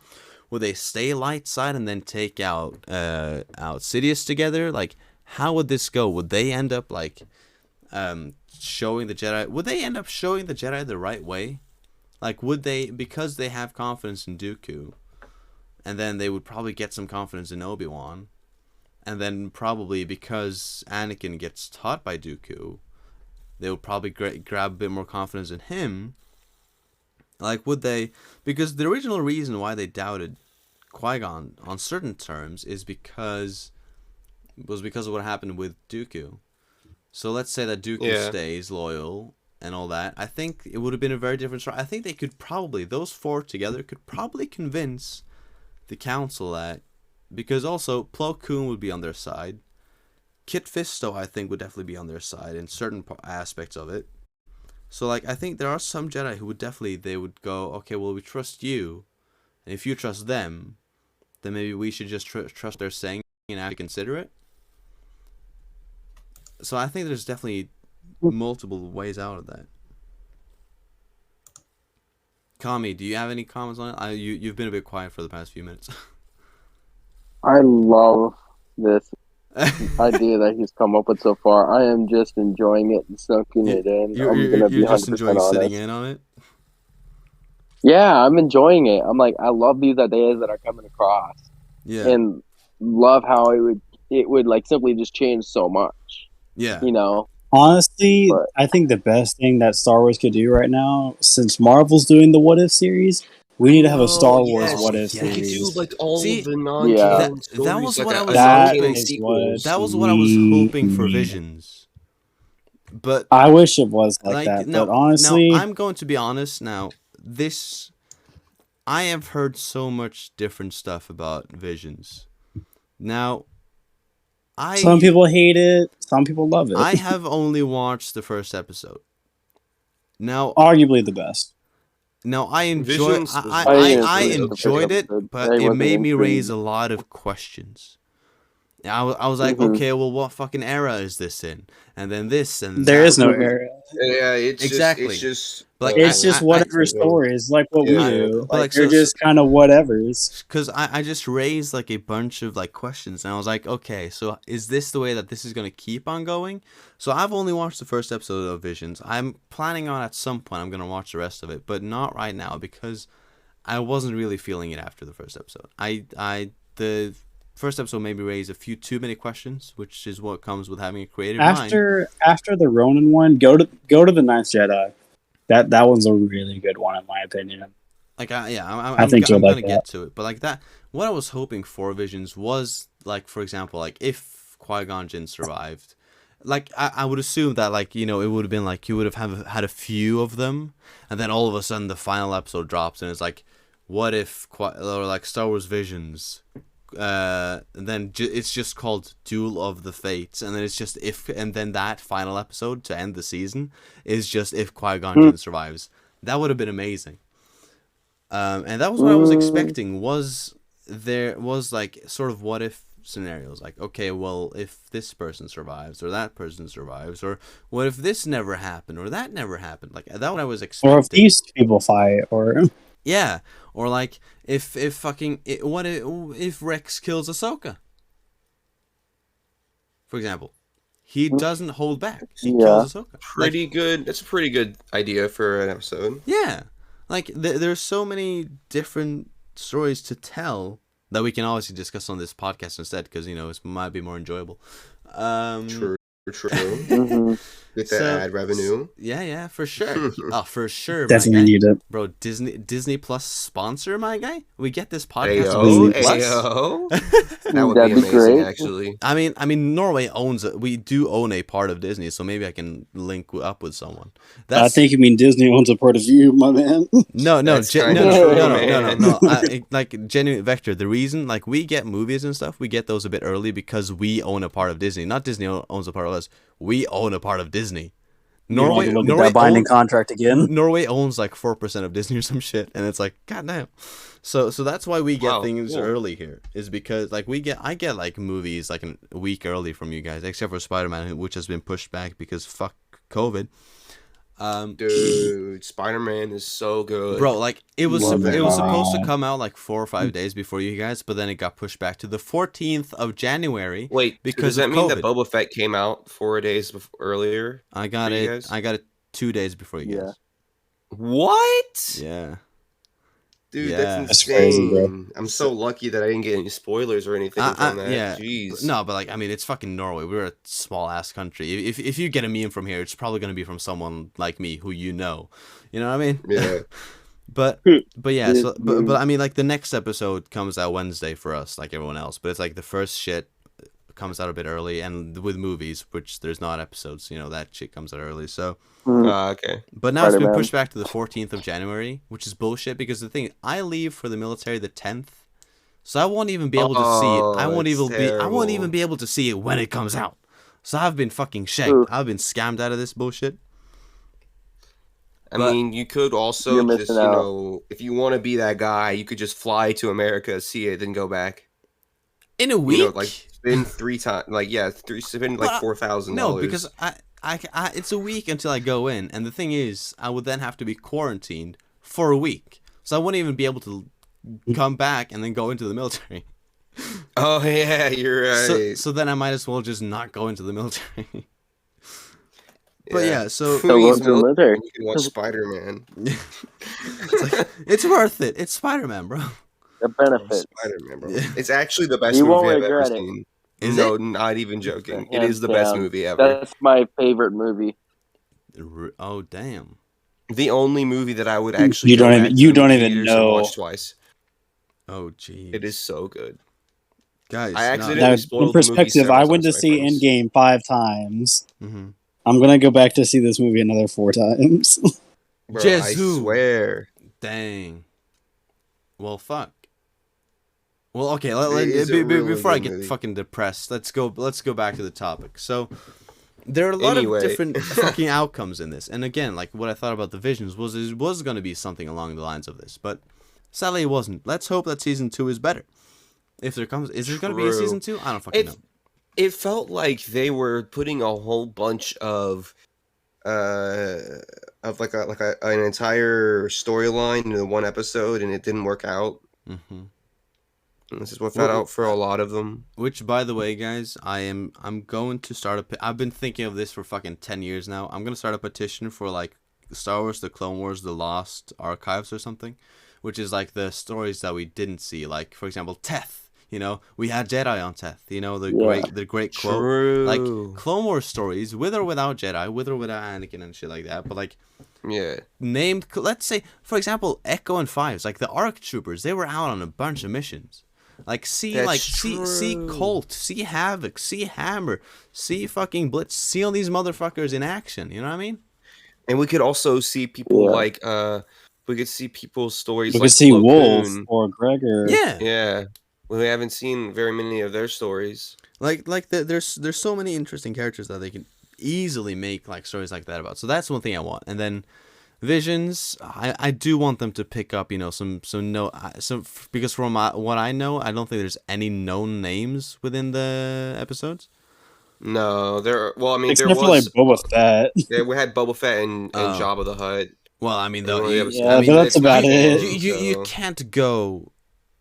Would they stay light side and then take out Sidious together? Like, how would this go? Would they end up like showing the Jedi? Would they end up showing the Jedi the right way? Like, would they, because they have confidence in Dooku, and then they would probably get some confidence in Obi-Wan, and then probably because Anakin gets taught by Dooku, they would probably grab a bit more confidence in him. Like, would they? Because the original reason why they doubted Qui-Gon on certain terms was because of what happened with Dooku. So let's say that Dooku stays loyal and all that. I think it would have been a very different story. I think they could probably, those four together, could probably convince the council that, because also Plo Koon would be on their side. Kit Fisto, I think, would definitely be on their side in certain aspects of it. So, like, I think there are some Jedi who would definitely, they would go, okay, well, we trust you, and if you trust them, then maybe we should just trust what they're saying and have to consider it. So I think there's definitely multiple ways out of that. Kami, do you have any comments on it? You've been a bit quiet for the past few minutes. I love this idea that he's come up with so far. I am just enjoying it and soaking it in. You're just enjoying sitting in on it? Yeah, I'm enjoying it. I'm like, I love these ideas that are coming across. Yeah. And love how it would like simply just change so much. Yeah. You know? Honestly, I think the best thing that Star Wars could do right now, since Marvel's doing the What If series, we need to have a Star Wars What If They could series. do like all See, of the non-canon stories. that was like what I was hoping. non-canon sequels. That was what I was hoping for Visions. But I wish it was like that. No, but honestly, I'm going to be honest now. I have heard so much different stuff about Visions. Now, some people hate it, some people love it. I have only watched the first episode. Now, arguably the best. Now, I enjoyed it, but it made me raise a lot of questions. I was like, okay, well, what fucking era is this in? And then this and there that. is no era. Yeah, exactly. It's just like it's just whatever stories, like what we do. Like you're just kind of whatevers. Because I just raised like a bunch of like questions, and I was like, okay, so is this the way that this is gonna keep on going? So I've only watched the first episode of Visions. I'm planning on at some point I'm gonna watch the rest of it, but not right now because I wasn't really feeling it after the first episode. The first episode made me raise a few too many questions, which is what comes with having a creative mind. After the Ronin one, go to the Ninth Jedi. That one's a really good one in my opinion. Like I'm gonna get to it, but like that, what I was hoping for Visions was like, for example, like if Qui-Gon Jinn survived, like I would assume that like it would have been like you would have had a few of them, and then all of a sudden the final episode drops and it's like, what if or like Star Wars Visions. And then it's just called Duel of the Fates, and then it's just and then that final episode to end the season is just if Qui-Gon Jinn survives. That would have been amazing. And that was what I was expecting. There was like sort of what if scenarios, like, okay, well, if this person survives or that person survives, or what if this never happened or that never happened, like that what I was expecting. Or if these people fight, or yeah, or like if Rex kills Ahsoka, for example, he doesn't hold back. He kills Ahsoka. Pretty good. That's a pretty good idea for an episode. Yeah, like there's so many different stories to tell that we can obviously discuss on this podcast instead, because it might be more enjoyable. True. True. Mm-hmm. Get that ad revenue. Yeah, for sure. Oh, for sure, my Definitely guy. need it. Bro, Disney Plus sponsor, my guy. We get this podcast Ayo, on Disney Plus. ayo. That would That'd be be amazing, great. actually. I mean, Norway owns it. We do own a part of Disney, so maybe I can link up with someone. I think you mean Disney owns a part of you, my man. No, That's no, kinda no, true, no, man. no. Like genuine Vector. The reason, like, we get movies and stuff, we get those a bit early because we own a part of Disney. Not Disney owns a part of us. We own a part of Disney. You want to look at that binding contract again? Norway owns like 4% of Disney or some shit, and it's like, goddamn. So that's why we get things early here, is because like I get like movies like a week early from you guys, except for Spider-Man, which has been pushed back because fuck COVID. Dude, Spider-Man is so good. Bro, like it was Love it. supposed to come out like 4 or 5 days before you guys, but then it got pushed back to the 14th of January. Wait, because does that of mean that COVID. Boba Fett came out 4 days earlier? I got for you it. guys? I got it 2 days before you guys. What? Yeah. Dude, Yeah. that's That's insane. crazy, bro. I'm so lucky that I didn't get any spoilers or anything from that. Yeah. Jeez. No, but like I mean, it's fucking Norway. We're a small ass country. If you get a meme from here, it's probably gonna be from someone like me who you know. You know what I mean? Yeah. But yeah. So but I mean, like the next episode comes out Wednesday for us, like everyone else. But it's like the first shit comes out a bit early, and with movies, which there's not episodes, you know, that shit comes out early. So. Okay. But now it's been Spider-Man. pushed back to the 14th of January, which is bullshit because the thing, I leave for the military the 10th, so I won't even be able to see it. I won't even be able to see it when it comes out. So I've been fucking shanked. Oof. I've been scammed out of this bullshit. I But- mean, you could also You're just, missing you out. know, if you want to be that guy, you could just fly to America, see it, then go back. In a week? You know, like spend 3 times, like spend like But, $4,000. No, because I it's a week until I go in, and the thing is, I would then have to be quarantined for a week, so I wouldn't even be able to come back and then go into the military. Oh yeah, you're right. So then I might as well just not go into the military. But yeah, so So go to the military. You can watch Spider-Man. it's worth it. It's Spider-Man, bro. The benefit. Spider-Man, bro. Yeah. It's actually the best You won't movie I've ever regret it. seen. Is No, it? not even joking. It Hands is the best down. movie ever. That's my favorite movie. Oh damn. The only movie that I would actually You go don't back even- to you in don't even theaters and know. watch twice. Oh jeez. It is so good. Guys. I accidentally Now, spoiled in the movie perspective, several I went to times to my see friends. Endgame 5 times. Mm-hmm. I'm gonna go back to see this movie another 4 times. Bro, I Jesus. swear. Dang. Well, fuck. Well, okay. It is a really Before I good get movie. fucking depressed, let's go back to the topic. So, there are a lot Anyway. of different fucking outcomes in this, and again, like what I thought about the visions was it was going to be something along the lines of this, but sadly it wasn't. Let's hope that season 2 is better. If there comes, is there going to be a True. season 2? I don't fucking know. It felt like they were putting a whole bunch of like an entire storyline into one episode, and it didn't work out. Mm-hmm. And this is what found out for a lot of them. Which, by the way, guys, I'm going to start I've been thinking of this for fucking 10 years now. I'm gonna start a petition for like Star Wars, the Clone Wars, the Lost Archives or something, which is like the stories that we didn't see. Like, for example, Teth. You know, we had Jedi on Teth. You know, the great quote. True. Like Clone Wars stories, with or without Jedi, with or without Anakin and shit like that. But like Yeah. named, let's say, for example, Echo and Fives, like the ARC troopers, they were out on a bunch of missions. Like see True. Colt, see Havoc, see Hammer, see fucking Blitz, see all these motherfuckers in action. You know what I mean? And we could also see people Yeah. like we could see people's stories You like can see Plo Wolf Koon. or Gregor. Yeah. Yeah. We haven't seen very many of their stories. There's so many interesting characters that they can easily make like stories like that about. So that's one thing I want. And then Visions, I do want them to pick up, you know, some because from what I know, I don't think there's any known names within the episodes. No, there. Well, I mean, Except there for like was. Boba Fett. Yeah, we had Boba Fett and Oh. Jabba the Hutt. Well, I mean, They though, only have- Yeah, I mean, but that's about it. You So- can't go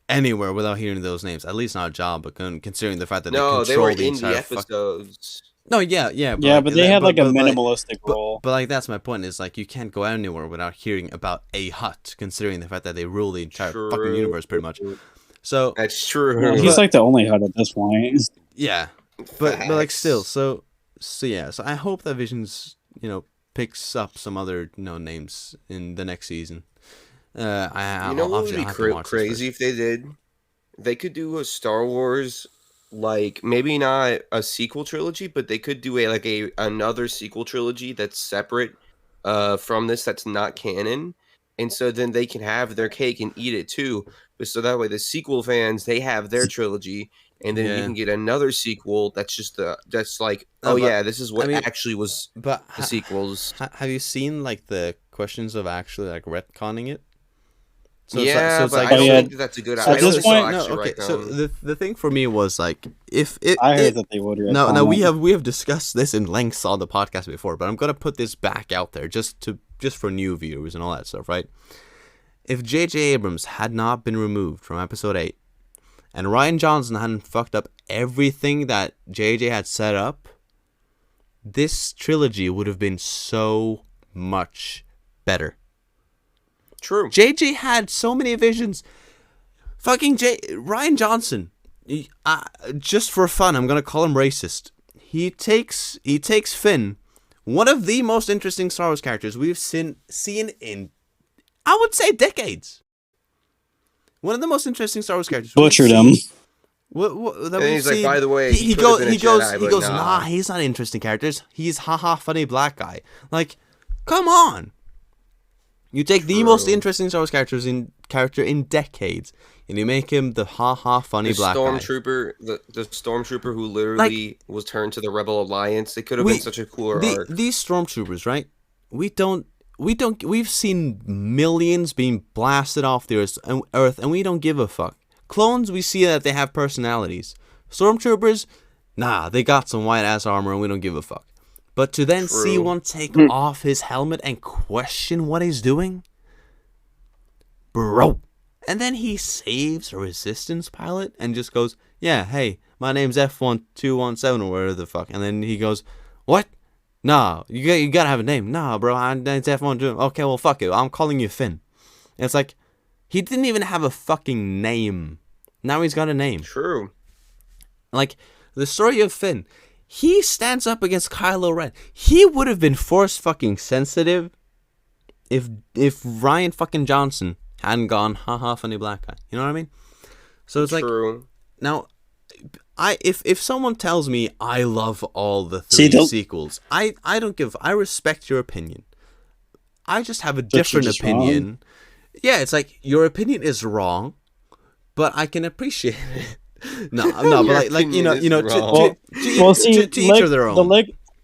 anywhere without hearing those names. At least not Jabba, considering the fact that No, they they were control the in the entire fuck- episodes. No, yeah, Yeah, but they had like a minimalistic role. But like that's my point is like you can't go anywhere without hearing about a Hutt, considering the fact that they rule the entire fucking universe pretty much. So That's true. Yeah, he's like the only Hutt at this point. yeah, but like still, so so I hope that Visions, picks up some other names in the next season. You know what would be crazy if they did? They could do a Star Wars, like maybe not a sequel trilogy, but they could do another sequel trilogy that's separate from this, that's not canon, and so then they can have their cake and eat it too. But so that way, the sequel fans, they have their trilogy, and then you can get another sequel that's just this is what actually was but the sequels. Have you seen like the questions of actually like retconning it? So I don't think that's a good idea. At this point, So the thing for me was like, I heard that they would. No, we have discussed this in length on the podcast before, but I'm gonna put this back out there just for new viewers and all that stuff, right? If J.J. Abrams had not been removed from Episode 8, and Rian Johnson hadn't fucked up everything that J.J. had set up, this trilogy would have been so much better. True. JJ had so many visions. Fucking Rian Johnson. Just for fun, I'm gonna call him racist. He takes Finn, one of the most interesting Star Wars characters we've seen in, I would say, decades. One of the most interesting Star Wars characters. Butchered him. And he's like, by the way, he goes, nah, he's not an interesting character. He's funny black guy. Like, come on. You take the most interesting Star Wars character in decades, and you make him the funny black guy. The stormtrooper who literally was turned to the Rebel Alliance. It could have been such a cooler arc. These stormtroopers, right? We've seen millions being blasted off the Earth, and we don't give a fuck. Clones, we see that they have personalities. Stormtroopers, nah, they got some white ass armor, and we don't give a fuck. But to then see one take off his helmet and question what he's doing? Bro. And then he saves a resistance pilot and just goes, yeah, hey, my name's F1217 or whatever the fuck. And then he goes, what? Nah, you gotta have a name. Nah, bro, it's F12. Okay, well, fuck it. I'm calling you Finn. And it's like, he didn't even have a fucking name. Now he's got a name. True. Like, the story of Finn... He stands up against Kylo Ren. He would have been force fucking sensitive if Rian fucking Johnson hadn't gone funny black guy. You know what I mean? So it's True. Like now if someone tells me I love all the three sequels, I don't give. I respect your opinion. I just have a different opinion. Wrong. Yeah, it's like your opinion is wrong, but I can appreciate it. No, but like to each of their own.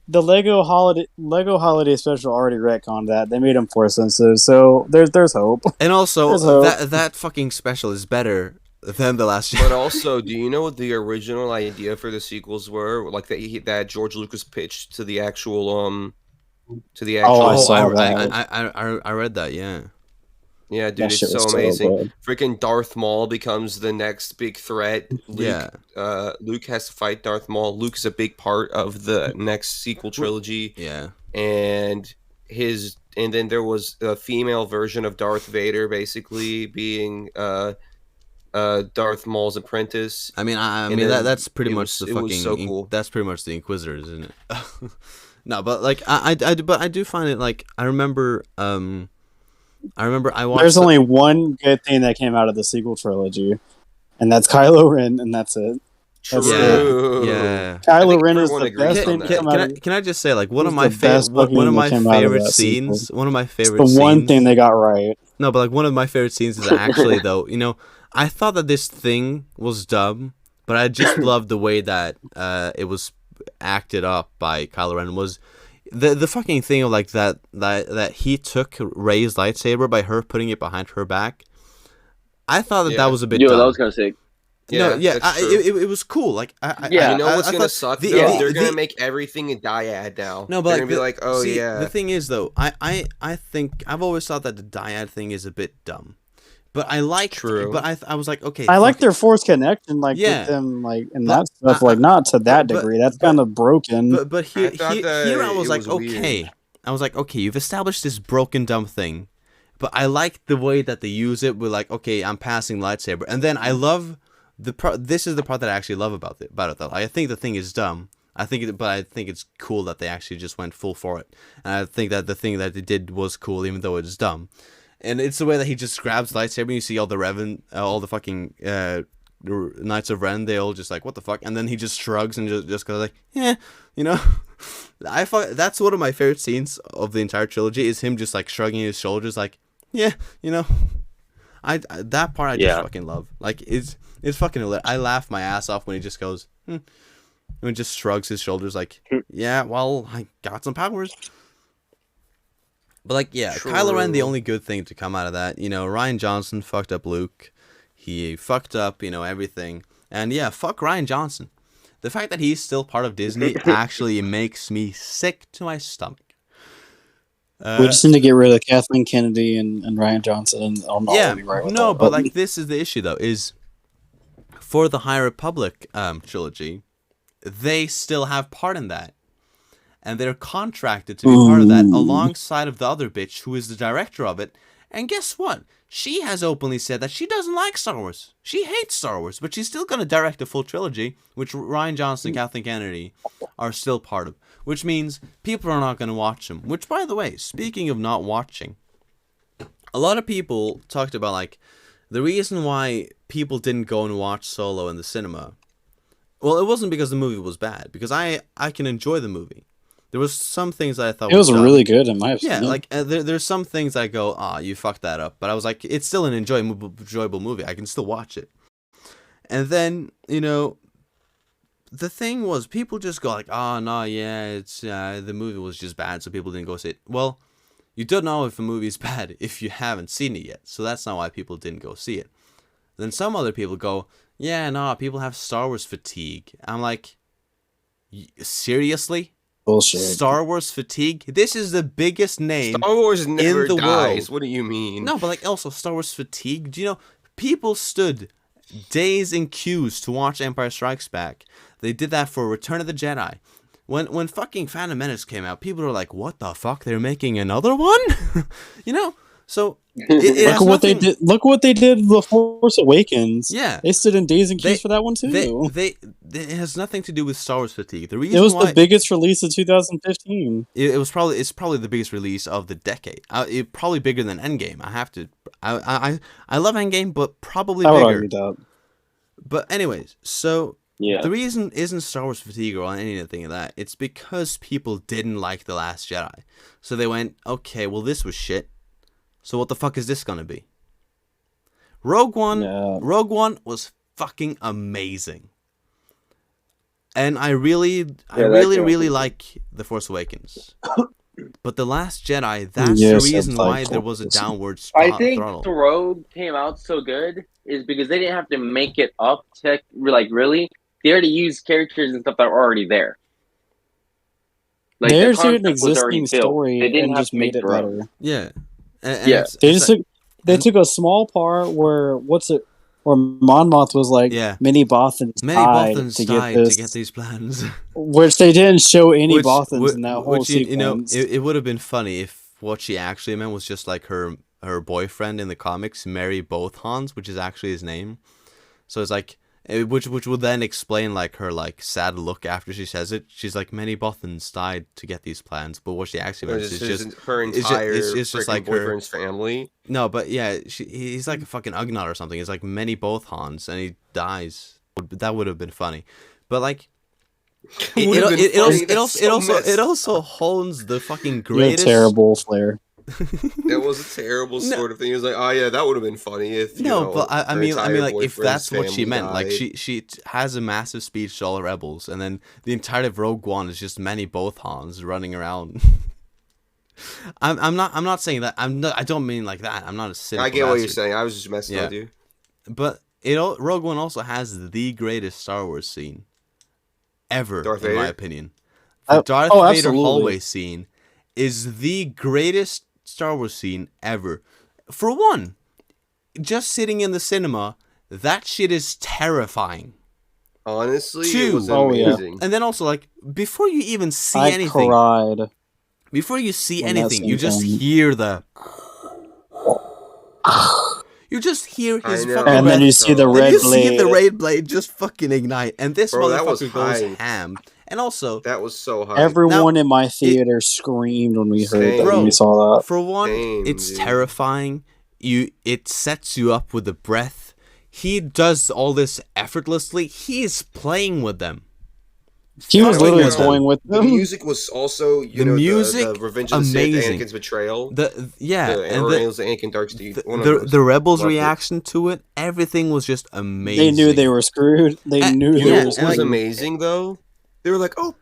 The Lego holiday special already retconned that. They made him force sensitive, so there's hope. And also that fucking special is better than the last. But also, do you know what the original idea for the sequels were? Like that George Lucas pitched to the actual I read that. Yeah. Yeah, dude, it's so amazing. Freaking Darth Maul becomes the next big threat. Luke has to fight Darth Maul. Luke is a big part of the next sequel trilogy. Yeah. And then there was a female version of Darth Vader basically being Darth Maul's apprentice. I mean, that's pretty much the fucking so cool. That's pretty much the Inquisitors, isn't it? No, but like I do find it like I remember I watched. There's only one good thing that came out of the sequel trilogy, and that's Kylo Ren, and that's it. True. Yeah. Kylo Ren is the best thing to come out of. Can I just say, like, one of my favorite scenes. One of my favorite. It's the one thing they got right. No, but like one of my favorite scenes is actually though. I thought that this thing was dumb, but I just loved the way that it was acted up by Kylo Ren. Was the fucking thing of like that he took Rey's lightsaber by her putting it behind her back. I thought that was a bit dumb. That was kind of sick. Yeah, it was cool. Like, you know what's gonna suck? They're gonna make everything a dyad now. No, but they're gonna be like, oh yeah. The thing is, though, I think I've always thought that the dyad thing is a bit dumb, but I like. True. But I was like, okay. I like their force connection, like with them, like and that stuff. Like not to that degree. That's kind of broken. But here I was like, okay. I was like, okay, you've established this broken dumb thing, but I like the way that they use it. With like, okay, I'm passing lightsaber, and then I love. This is the part that I actually love about it though. I think the thing is dumb. I think it's cool that they actually just went full for it. And I think that the thing that they did was cool, even though it's dumb. And it's the way that he just grabs the lightsaber, and you see all the fucking Knights of Ren, they all just like, what the fuck? And then he just shrugs and just goes like, yeah, you know. That's one of my favorite scenes of the entire trilogy, is him just like shrugging his shoulders like, yeah, you know. That part I just fucking love. Like, it's fucking hilarious. I laugh my ass off when he just goes, and he just shrugs his shoulders like, yeah, well, I got some powers. But like, yeah, True. Kylo Ren, the only good thing to come out of that, you know, Rian Johnson fucked up Luke. He fucked up, you know, everything. And yeah, fuck Rian Johnson. The fact that he's still part of Disney actually makes me sick to my stomach. We just need to get rid of Kathleen Kennedy and Rian Johnson, and I'll not be right with that. But like, this is the issue though, is for the High Republic trilogy, they still have part in that. And they're contracted to be part of that alongside of the other bitch who is the director of it. And guess what? She has openly said that she doesn't like Star Wars. She hates Star Wars, but she's still going to direct a full trilogy, which Rian Johnson and Kathleen Kennedy are still part of. Which means people are not going to watch them. Which, by the way, speaking of not watching, a lot of people talked about, like, the reason why people didn't go and watch Solo in the cinema. Well, it wasn't because the movie was bad, because I can enjoy the movie. There was some things that I thought it was really good in my opinion. Yeah, like there's some things I go, you fucked that up. But I was like, it's still an enjoyable movie. I can still watch it. And then, you know, the thing was, people just go like, no, yeah, it's the movie was just bad, so people didn't go see it. Well, you don't know if a movie is bad if you haven't seen it yet. So that's not why people didn't go see it. Then some other people go, yeah, no, people have Star Wars fatigue. I'm like, seriously? Bullshit. Star Wars fatigue? This is the biggest name Star Wars never in the dies. world. What do you mean? No, but like also Star Wars fatigue. Do you know, people stood days in queues to watch Empire Strikes Back. They did that for Return of the Jedi. When fucking Phantom Menace came out, people were like, what the fuck? They're making another one? You know? So look at what they did. Look what they did. The Force Awakens. Yeah, they stood in days and queues for that one too. It has nothing to do with Star Wars fatigue. The reason it was why, the biggest release of 2015. It's probably the biggest release of the decade. It probably bigger than Endgame. I love Endgame, but probably bigger. I would argue that. But anyways, so Yeah. the reason isn't Star Wars fatigue or anything of that. It's because people didn't like The Last Jedi, so they went, okay, well this was shit. So what the fuck is this gonna be? Rogue One was fucking amazing. And I really like The Force Awakens. But The Last Jedi, that's the reason why there was a downward throttle. I think the Rogue came out so good is because they didn't have to make it up really. They already used characters and stuff that were already there. Like, there's an existing story they didn't and have just to make made it their better. own. Yeah. Yeah. They took a small part where Mon Moth was like, many Bothans died to get these plans. Which they didn't show any Bothans in that whole sequence. You know, it would have been funny if what she actually meant was just like her boyfriend in the comics, Mary Bothans, which is actually his name. So it's like, which would then explain like her like sad look after she says it. She's like, many Bothans died to get these plans, but what she actually meant is just her entire it's just like boyfriend's family. No, but yeah, he's like a fucking Ugnaught or something. It's like many Bothans, and he dies. That would have been funny, but like. It also hones the fucking greatest. You're terrible, Flair. That was a terrible sort of thing. It was like, oh yeah, that would have been funny if but I mean, like if that's what she meant, died. Like she has a massive speech to all the rebels, and then the entire of Rogue One is just many Bothans running around. I'm not saying that. I don't mean like that. I'm not a cynical. I get what you're saying. I was just messing with you. But Rogue One also has the greatest Star Wars scene ever, in my opinion. The Darth Vader hallway scene is the greatest Star Wars scene ever. For one, just sitting in the cinema, that shit is terrifying. Honestly, Two, it was amazing. And then also, like, before you even see anything, cried. Before you see anything, you just hear the. You just hear his fucking. And then you see the red blade. You see the red blade just fucking ignite, and this motherfucker goes ham. And also, That was so hard. Everyone in my theater screamed when we heard that. When we saw that. for one, Same, it's dude. terrifying. It sets you up with the breath. He does all this effortlessly. He is playing with them. He was Fucking literally with them. toying with The them. music was also, The music, the Revenge of the amazing. Sith, Anakin's betrayal. The And the Anakin Dark Steve. the rebels' reaction to it, everything was just amazing. They knew they were screwed. They knew You they know were what screwed. was amazing though? They were like, "Oh,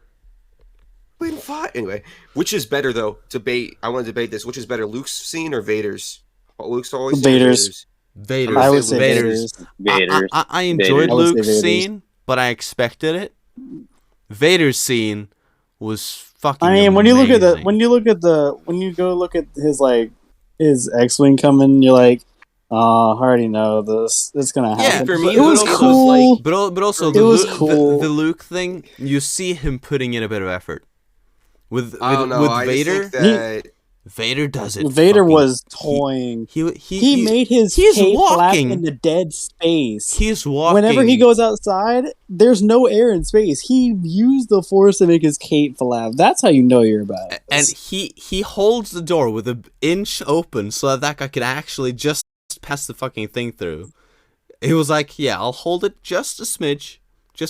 win fight." Anyway, which is better though? Debate. I want to debate this. Which is better, Luke's scene or Vader's? Luke's always Vader's. Vader's. I would say Vader's. Vader's. I enjoyed Vader's. I would say Luke's Vader's. scene, but I expected it. Vader's scene was fucking. I mean, when you look at amazing. when you go look at his X-wing coming, you're like, I already know this. It's gonna happen. Yeah, for me, it was but also, cool. but also It was cool. the Luke thing. You see him putting in a bit of effort. With I don't know. I Vader, just think that Vader does it. Vader fucking- was toying. He made his he's cape flap walking. in the dead space. He's walking. Whenever he goes outside, there's no air in space. He used the Force to make his cape flap. That's how you know you're about it. and he holds the door with an inch open so that guy could actually just pass the fucking thing through. He was like, "Yeah, I'll hold it just a smidge, so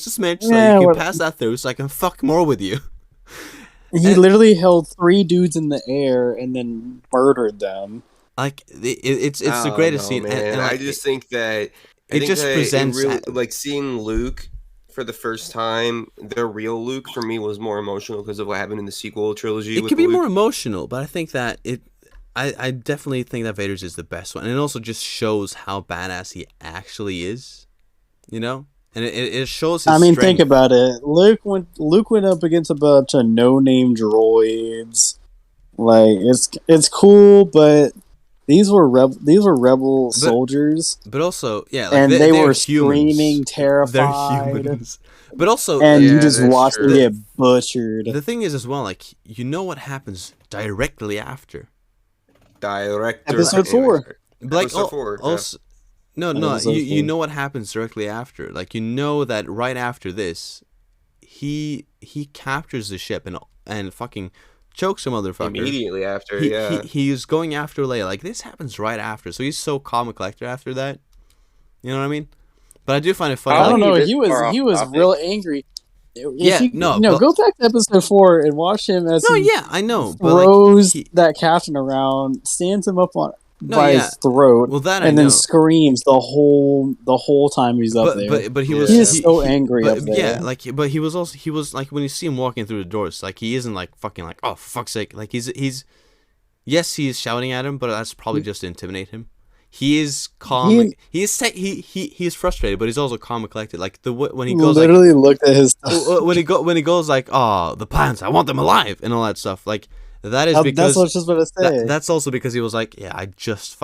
Yeah, you can what- pass that through, so I can fuck more with you." He literally held 3 dudes in the air and then murdered them. Like it's the I don't greatest know, scene. Man. And I like, just think that it just presents really, like seeing Luke for the first time. The real Luke for me was more emotional because of what happened in the sequel trilogy. it with could be Luke. more emotional, but I think that I definitely think that Vader's is the best one, and it also just shows how badass he actually is, you know. And it shows his I mean, strength. think about it. Luke went up against a bunch of no-name droids. Like it's cool, but these were rebel soldiers, But also, yeah, like and they they're were humans. screaming, terrified. They're humans. But also, And Yeah, you just that's watch true. them get butchered. the thing is as well, like, you know what happens directly after. Director Episode 4. Like, Episode 4, yeah. also, no, Episode you 4. know what happens directly after. Like, you know that right after this, he captures the ship and fucking chokes a motherfucker. Immediately after, He's going after Leia. Like, this happens right after. So he's so calm and collected after that. You know what I mean? But I do find it funny. I don't think know. this He far off was topic. real angry. Yeah, no, no. but- Go back to episode 4 and watch him as No, he yeah, I know. But like, throws he- that captain around, stands him up on No, by yeah. his throat, well, that I and know. then screams the whole time he's up there. But he Yeah. was He is so angry but, up there. Yeah, like, but he was like, when you see him walking through the doors, like, he isn't like fucking like, oh, for fuck's sake, like he's yes, he is shouting at him, but that's probably just to intimidate him. He is calm. He is frustrated, but he's also calm and collected. Like when he goes literally looked at his. when he goes like, oh, the plants, I want them alive, and all that stuff. Like, that is because That's what I was just going to say. that's also because he was like, yeah,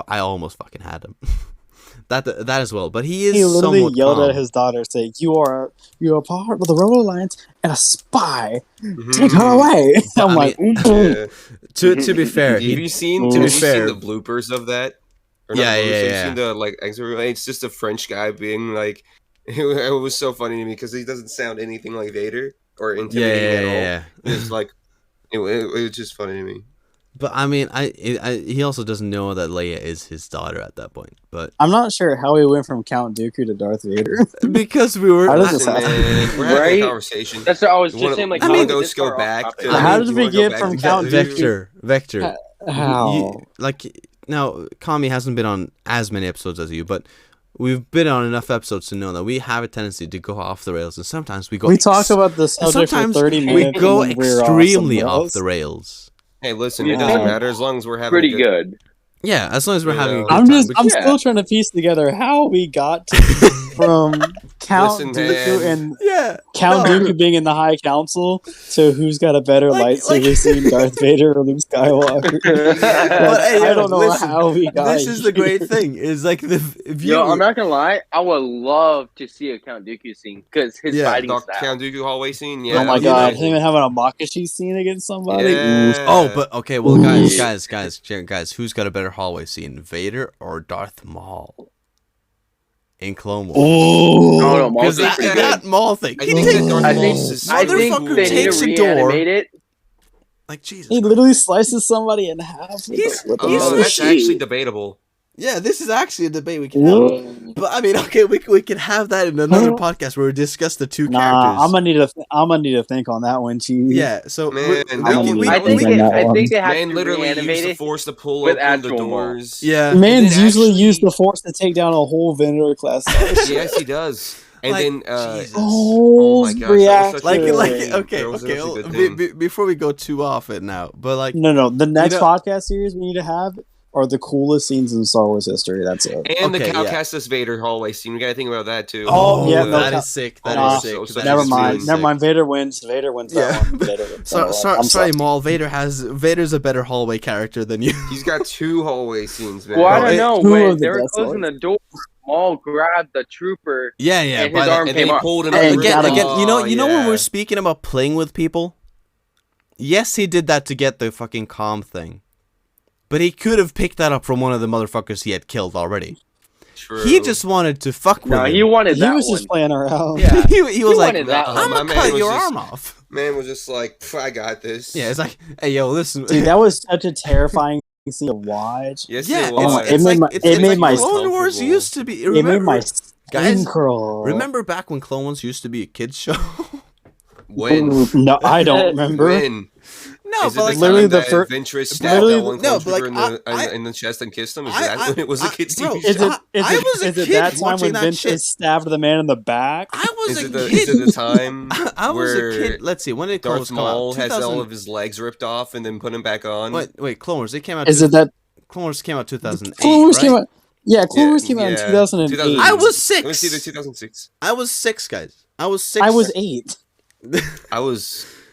I almost fucking had him. that as well, but he is He literally somewhat yelled calm. at his daughter, saying, "You are part of the Rebel Alliance and a spy. Mhm. Take her away." But, I'm I like, mean, Yeah. to be fair, Have you seen? to Have be you fair- seen the bloopers of that? Or Yeah, not bloopers, yeah, have you yeah. seen the like exit? It's just a French guy being like, it was so funny to me because he doesn't sound anything like Vader or intimidating at all. yeah. It's like it was just funny to me. But I mean, he also doesn't know that Leia is his daughter at that point. But I'm not sure how he went from Count Dooku to Darth Vader. because we were, How does this Listen, happen? man, we're having Right? a conversation. That's what I was You just wanna- saying. Like, I how mean, did go this far off back topic? to- How I mean, did you we wanna go get back from to Count Dooku? Vector. How? Like, now, Kami hasn't been on as many episodes as you, but we've been on enough episodes to know that we have a tendency to go off the rails, and sometimes we go. We talk about the subject for sometimes 30 minutes. we go and then we're extremely somewhere off else. the rails. Hey, listen, Yeah. it doesn't matter as long as we're having Pretty a good. good. Yeah, as long as we're having a good I'm time. just, which- I'm Yeah. still trying to piece together how we got from Count Listen, Dooku man. and yeah, Count no. Dooku being in the High Council to who's got a better Like- lightsaber scene, Darth Vader or Luke Skywalker. But, hey, I yo, don't know listen, how we got This is the great here. thing. Is like the viewer. Yo, I'm not gonna lie. I would love to see a Count Dooku scene because his Yeah. fighting Doc style. Count Dooku hallway scene. Yeah, Oh my you god, know- him having a Makashi scene against somebody? Yeah. Oof. Oh, but okay. Well, Ooh. guys, who's got a better hallway scene, Vader or Darth Maul? in Clone Wars. Oh, no, Maul Because thing's pretty that good. Maul thing. I He think takes, that Darth I Maul think is I think Motherfucker they need takes to a door. reanimate it like Jesus. he Christ. literally slices somebody in half with He's- with he's- a that's sheet. actually debatable. Yeah, this is actually a debate we can have. But I mean, okay, we can have that in another podcast where we discuss the two Nah, characters. I'm gonna need to think on that one, Chief. Yeah, so Man, we, that we, one- we, that I was think we- on that I one. think they have Man to literally used reanimate the it. Force to pull with open the actual Maul. doors. yeah. And Man's then usually actually- used the Force to take down a whole Venator class starship. Yes, he does. And Like, then, Jesus. oh my gosh, that was such a like, good like, thing. okay, That was okay. such a good thing. Before we go too off it now, but like, No. The next know- podcast series we need to have are the coolest scenes in Star Wars history. That's it. And Okay, the Cal yeah. Kestis Vader hallway scene. We gotta think about that too. Oh, yeah, no, that is sick. That Nah, is sick. so That such is Never is mind. really Never sick. mind. Vader wins. Vader wins that Yeah. one. Vader wins that one. I'm Sorry, Maul. Vader's a better hallway character than you. He's got 2 hallway scenes, man. Well, I Oh, don't know. two When of the they were best closing ones. the door, Maul grabbed the trooper. Yeah, And by his the- arm and came then he up. pulled him Hey, over. again, you know, Oh, when we're yeah. speaking about playing with people. Yes, he did that to get the fucking calm thing, but he could have picked that up from one of the motherfuckers he had killed already. True. He just wanted to fuck with No, him. he wanted He that was one. just playing around. Yeah. he was He like, wanted that I'm one. My gonna man cut was your just- arm off. Man was just like, I got this. Yeah, it's like, hey, yo, listen. Dude, that was such a terrifying scene to watch. Yes, yeah, it was. it made my- it made my- Clone Wars comfortable. used to be. It made Remember, my skin guys, curl. remember back when Clone Wars used to be a kids show? When? No, I don't remember. When? No, Is it but like, the literally time the that fir- Ventress stabbed literally- that one no, clone but like, trooper I- in the chest and kissed him? Is I- that when it was a I- kid's bro, TV Is show? it, is I it, was a is it kid that time watching when that Vince shit. stabbed the man in the back? I was Is a it the kid. time I was a where kid. Let's see, when did Clone Wars Darth come out? Maul has 2000 all of his legs ripped off and then put him back on? Wait, Clone Wars. They came out. Is it that Clone Wars came out 2008. Clone Wars right? came out? Yeah, Clone Yeah, Wars came out in yeah, 2008. 2008. I was It was either 6. 2006. I was 6, guys. I was 6. I was 8.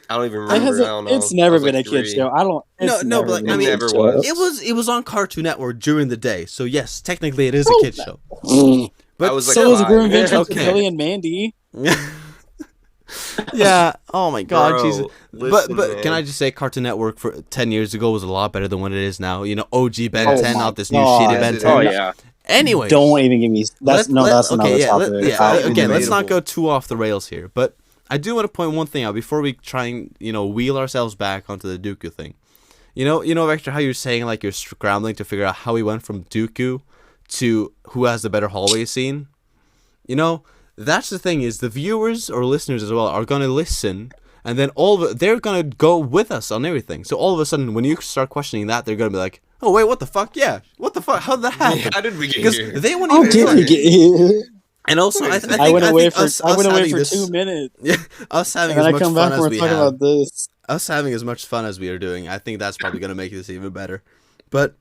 I don't even It remember. hasn't- I don't know. it's never I was been like a kid 3. show. I don't. It's No, but, never like, been I a mean, kid never show. was. It was on Cartoon Network during the day. So yes, technically it is a Oh, kid show. But I was like So was 5. Grim Adventures of Okay. Billy and Mandy. yeah. Oh my God, Bro, Jesus. listen, But can man. I just say, Cartoon Network for 10 years ago was a lot better than what it is now. You know, OG Ben Oh 10, my not this new God. shitty Ben Yes, it 10. Oh is. yeah. Anyway, Don't even give me. That's another topic. again, let's not Debatable. go too off the rails here. But I do want to point one thing out before we try and wheel ourselves back onto the Dooku thing. You know, Victor, how you're saying like you're scrambling to figure out how he went from Dooku to who has the better hallway scene. You know, that's the thing is the viewers or listeners as well are gonna listen, and then they're gonna go with us on everything. So all of a sudden, when you start questioning that, they're gonna be like, "Oh wait, what the fuck? Yeah, what the fuck? How did that happen?" How did we get Because here? they won't How even. did we get here? And also, I think I went away for us I went away having for this- 2 minutes, Yeah, us having and as then I much come fun back and as we're we talking have, about this. us having as much fun as we are doing, I think that's probably gonna make this even better. But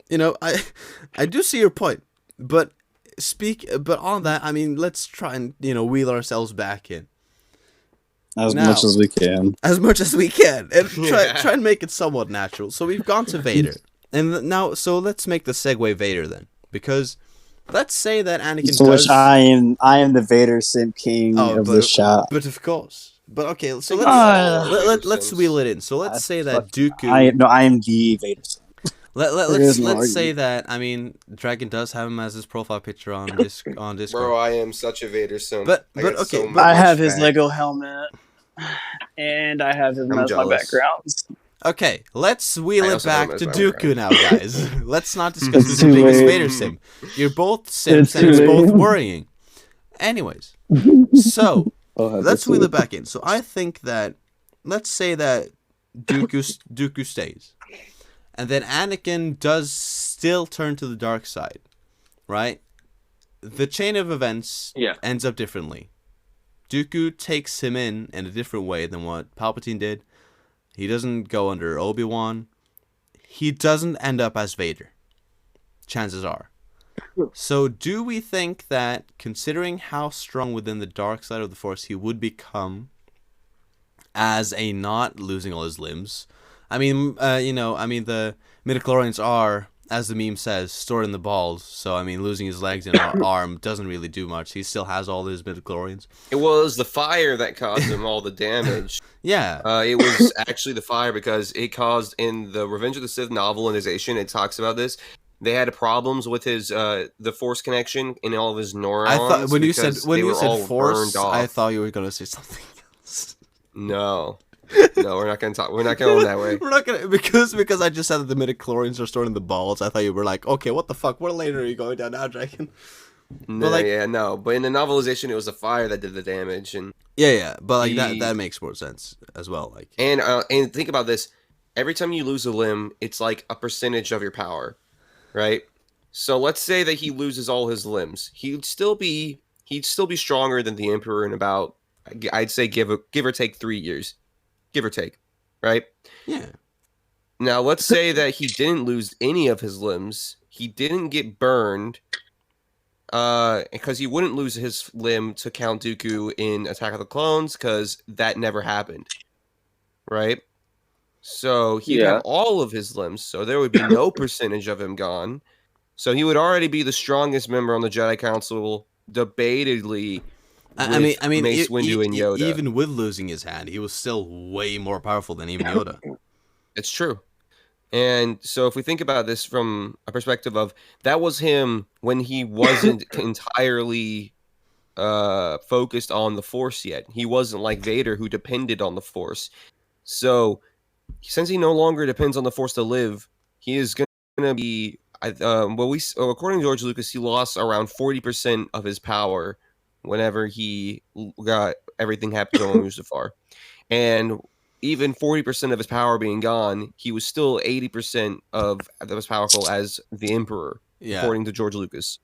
I do see your point. But on that, I mean, let's try and wheel ourselves back in As Now- much as we can. as much as we can and Yeah. try and make it somewhat natural. So we've gone to Vader, and now let's make the segue Vader then, because let's say that Anakin For does. which I am the Vader simp king Oh, of but- the shot. But of course. But okay, so Ah. let's wheel it in. So let's say that Dooku. I am the Vader simp. There is no Let's say argument. that. I mean, Dragon does have him as his profile picture on Discord. Bro, I am such a Vader son. But- I but got okay, so but- much I have his back. Lego helmet, and I have him I'm as my jealous. backgrounds. Okay, let's wheel I it also have back him to as my Dooku now, guys. Let's not discuss It's the too biggest late. Vader sim. You're both sims, It's and it's too both late. worrying. Anyways, so Oh, let's wheel it back in. So I think that let's say that Dooku stays, and then Anakin does still turn to the dark side, right? The chain of events Yeah. ends up differently. Dooku takes him in a different way than what Palpatine did. He doesn't go under Obi-Wan. He doesn't end up as Vader. Chances are. So do we think that, considering how strong within the dark side of the Force he would become as a not losing all his limbs? I mean, the midichlorians are, as the meme says, stored in the balls. So, I mean, losing his legs and arm doesn't really do much. He still has all his midichlorians. It was the fire that caused him all the damage. Yeah. It was actually the fire because it caused, in the Revenge of the Sith novelization, it talks about this. they had problems with his the force connection in all of his neurons. I thought when you said because they were all force, burned off. I thought you were gonna say something else. No, we're not gonna talk. We're not going that way. We're not gonna because I just said that the midichlorians are stored in the balls. I thought you were like, okay, what the fuck? What lane are you going down now, Dragon? No, but in the novelization, it was the fire that did the damage, and but like that makes more sense as well. Like, and think about this: every time you lose a limb, it's like a percentage of your power, right? So let's say that he loses all his limbs, he'd still be stronger than the Emperor in about, I'd say, give or take 3 years, give or take, right? Yeah. Now let's say that he didn't lose any of his limbs, he didn't get burned. Because he wouldn't lose his limb to Count Dooku in Attack of the Clones, because that never happened, right? So he'd have all of his limbs, so there would be no percentage of him gone. So he would already be the strongest member on the Jedi Council, debatedly. I mean, Mace Windu and Yoda. Even with losing his hand, he was still way more powerful than even Yoda. It's true. And so if we think about this from a perspective of, that was him when he wasn't entirely focused on the Force yet. He wasn't like Vader, who depended on the Force. So since he no longer depends on the Force to live, he is going to be, according to George Lucas, he lost around 40% of his power whenever he got everything happened on Mustafar. And even 40% of his power being gone, he was still 80% of as powerful as the Emperor, according to George Lucas.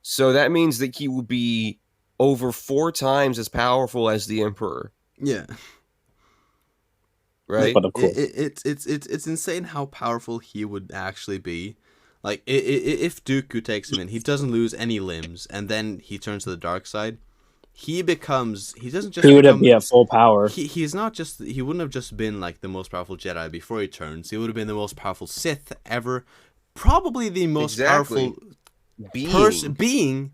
So that means that he will be over 4 times as powerful as the Emperor. Yeah. Right? But of course. It's insane how powerful he would actually be. Like, if Dooku takes him in, he doesn't lose any limbs, and then he turns to the dark side. He would be at full power. He wouldn't have just been like the most powerful Jedi before he turns. He would have been the most powerful Sith ever, probably the most powerful being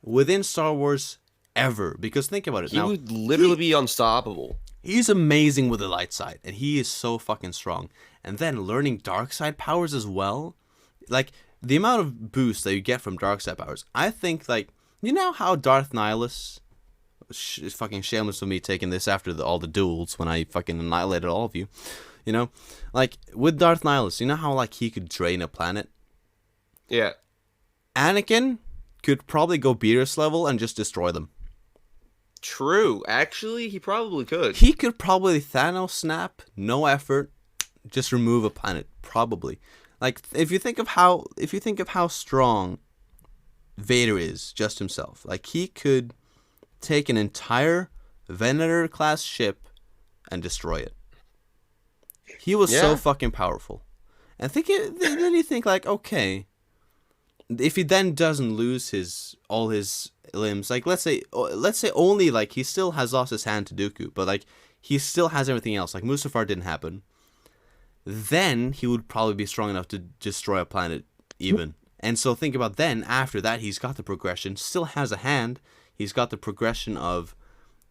within Star Wars ever. Because think about it, he would literally be unstoppable. He's amazing with the light side, and he is so fucking strong. And then learning dark side powers as well, like the amount of boost that you get from dark side powers. I think, like, you know how Darth Nihilus. Fucking shameless of me taking this after all the duels when I fucking annihilated all of you, you know, like with Darth Nihilus, you know how like he could drain a planet. Yeah, Anakin could probably go Beerus level and just destroy them. True, actually, he probably could. He could probably Thanos snap, no effort, just remove a planet. Probably, like if you think of how strong Vader is, just himself, like he could take an entire Venator class ship and destroy it. He was so fucking powerful. And then you think like, okay, if he then doesn't lose all his limbs, like let's say only like he still has lost his hand to Dooku, but like he still has everything else. Like Mustafar didn't happen. Then he would probably be strong enough to destroy a planet even. And so think about then after that he's got the progression, still has a hand. He's got the progression of,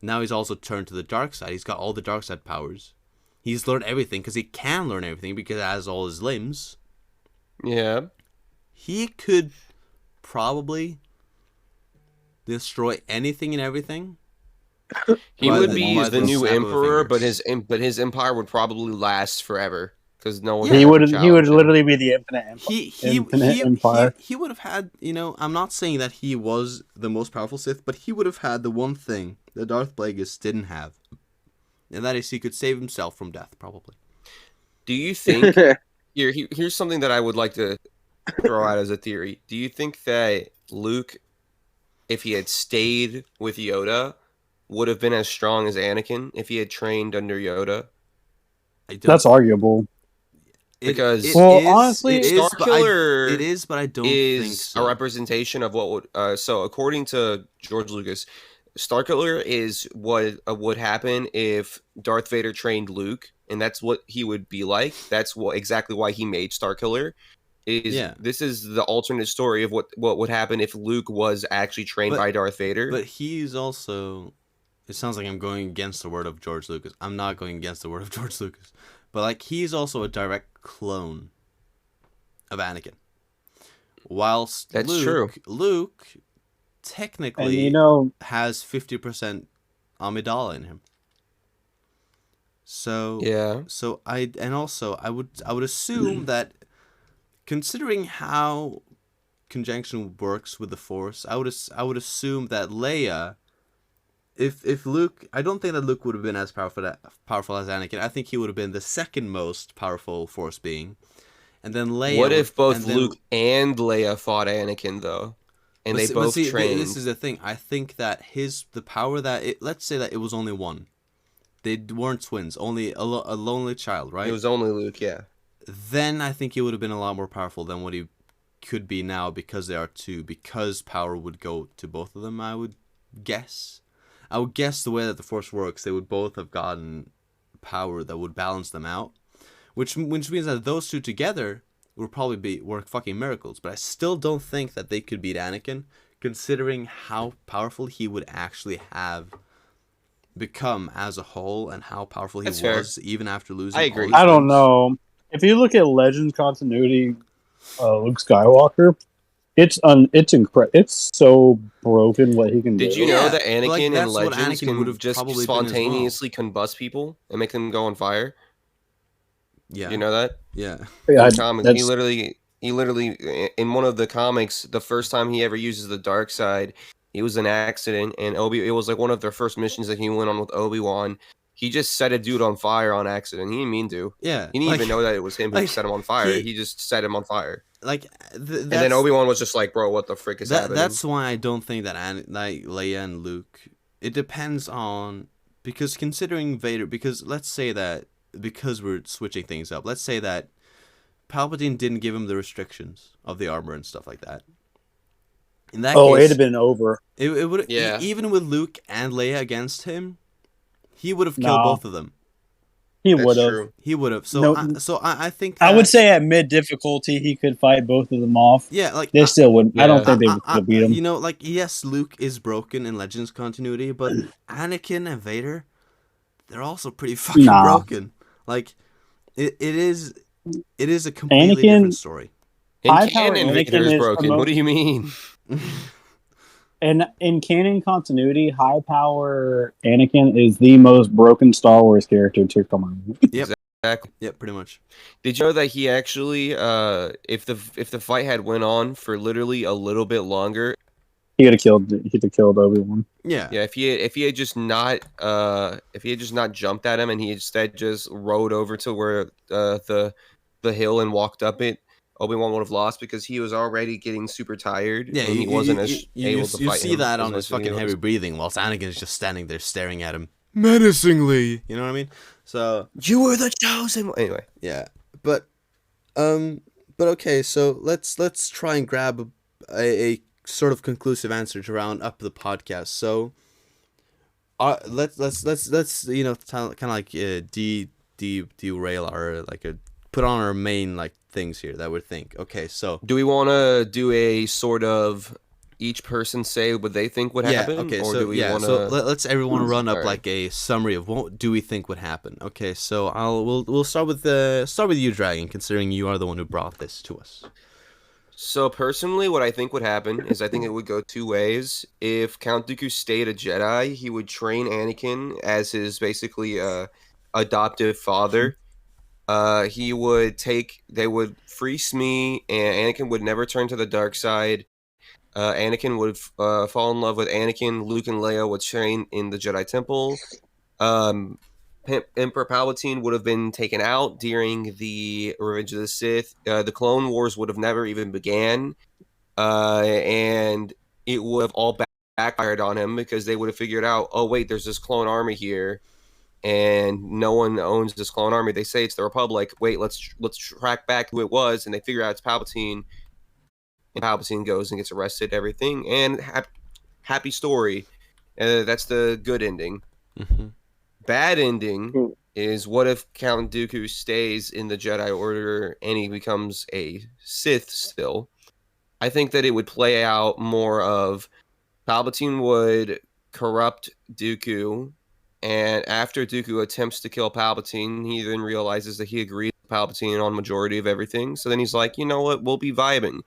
now he's also turned to the dark side. He's got all the dark side powers. He's learned everything because he can learn everything because he has all his limbs. Yeah. He could probably destroy anything and everything. He would be the new Emperor, but his empire would probably last forever. Because no one. He would literally be the infinite empire. He would have had, you know, I'm not saying that he was the most powerful Sith, but he would have had the one thing that Darth Plagueis didn't have, and that is he could save himself from death, probably. Do you think? Here's something that I would like to throw out as a theory. Do you think that Luke, if he had stayed with Yoda, would have been as strong as Anakin if he had trained under Yoda? That's arguable. Because honestly, Starkiller it is, but I don't think so. A representation of what would. So according to George Lucas, Starkiller is what would happen if Darth Vader trained Luke, and that's what he would be like. That's exactly why he made Starkiller. This is the alternate story of what would happen if Luke was actually trained by Darth Vader. But he's also. It sounds like I'm going against the word of George Lucas. I'm not going against the word of George Lucas. But, like, he's also a direct clone of Anakin. whilst That's true. Luke And technically has 50% Amidala in him. So Yeah. I would assume that, considering how conjunction works with the Force, I would assume that Leia, if Luke, I don't think that Luke would have been as powerful as Anakin. I think he would have been the second most powerful Force being, and then Leia. What if both Luke and Leia fought Anakin though, and they both trained? This is the thing. I think that the power that let's say that it was only one. They weren't twins, only a lonely child, right? It was only Luke, yeah. Then I think he would have been a lot more powerful than what he could be now, because they are two, because power would go to both of them, I would guess. I would guess the way that the Force works, they would both have gotten power that would balance them out, which means that those two together would probably work fucking miracles, but I still don't think that they could beat Anakin, considering how powerful he would actually have become as a whole, and how powerful he was even after losing. I agree. I don't know. If you look at Legends continuity, Luke Skywalker, it's incredible. It's so broken what he can do. Did you know that Anakin in Legends Anakin would have just spontaneously combust people and make them go on fire? Yeah. You know that? Yeah. He literally in one of the comics, the first time he ever uses the dark side, it was an accident, and it was like one of their first missions that he went on with Obi-Wan. He just set a dude on fire on accident. He didn't mean to. Yeah. He didn't even know that it was him who set him on fire. He just set him on fire. And then Obi-Wan was just like, bro, what the frick is happening? That's why I don't think that Leia and Luke, it depends on, because considering Vader, because let's say that, because we're switching things up, let's say that Palpatine didn't give him the restrictions of the armor and stuff like that. In that case, it'd have been over. It would, even with Luke and Leia against him, he would have killed both of them. He would have. He would have. So, I think that, I would say at mid difficulty he could fight both of them off. Yeah, like they still wouldn't. Yeah. I don't think they would beat him. You know, like, yes, Luke is broken in Legends continuity, but Anakin and Vader, they're also pretty fucking broken. Like, it is a completely different story. In canon, Vader is broken. What do you mean? And in canon continuity, high power Anakin is the most broken Star Wars character to come on. Yep. Exactly. Yep, pretty much. Did you know that he actually, if the fight had went on for literally a little bit longer, he could have killed Obi-Wan. Yeah. Yeah, if he had just not jumped at him and he instead just rode over to where the hill and walked up it, Obi-Wan would have lost, because he was already getting super tired. Yeah, and he wasn't able to fight. You see that on his fucking heavy breathing, whilst Anakin is just standing there staring at him menacingly. You know what I mean? So you were the chosen one. Anyway, yeah, but okay. So let's try and grab a sort of conclusive answer to round up the podcast. So, let's kind of like derail our put on our main things here that we think. Okay, so do we want to do a sort of each person say what they think would happen? Okay, or so do we wanna... so let's everyone run up a summary of what do we think would happen. Okay, so we'll start with you, Dragon, considering you are the one who brought this to us. So personally, what I think would happen is I think it would go two ways. If Count Dooku stayed a Jedi, he would train Anakin as his basically adoptive father. They would free Smee, and Anakin would never turn to the dark side. Anakin would fall in love with Anakin. Luke and Leia would train in the Jedi Temple. Emperor Palpatine would have been taken out during the Revenge of the Sith. The Clone Wars would have never even began, and it would have all backfired on him, because they would have figured out, oh wait, there's this clone army here, and no one owns this clone army. They say it's the Republic. Wait, let's track back who it was, and they figure out it's Palpatine. And Palpatine goes and gets arrested. Everything, and happy story. That's the good ending. Mm-hmm. Bad ending is, what if Count Dooku stays in the Jedi Order and he becomes a Sith still? I think that it would play out more of Palpatine would corrupt Dooku, and after Dooku attempts to kill Palpatine, he then realizes that he agreed with Palpatine on majority of everything. So then he's like, you know what, we'll be vibing.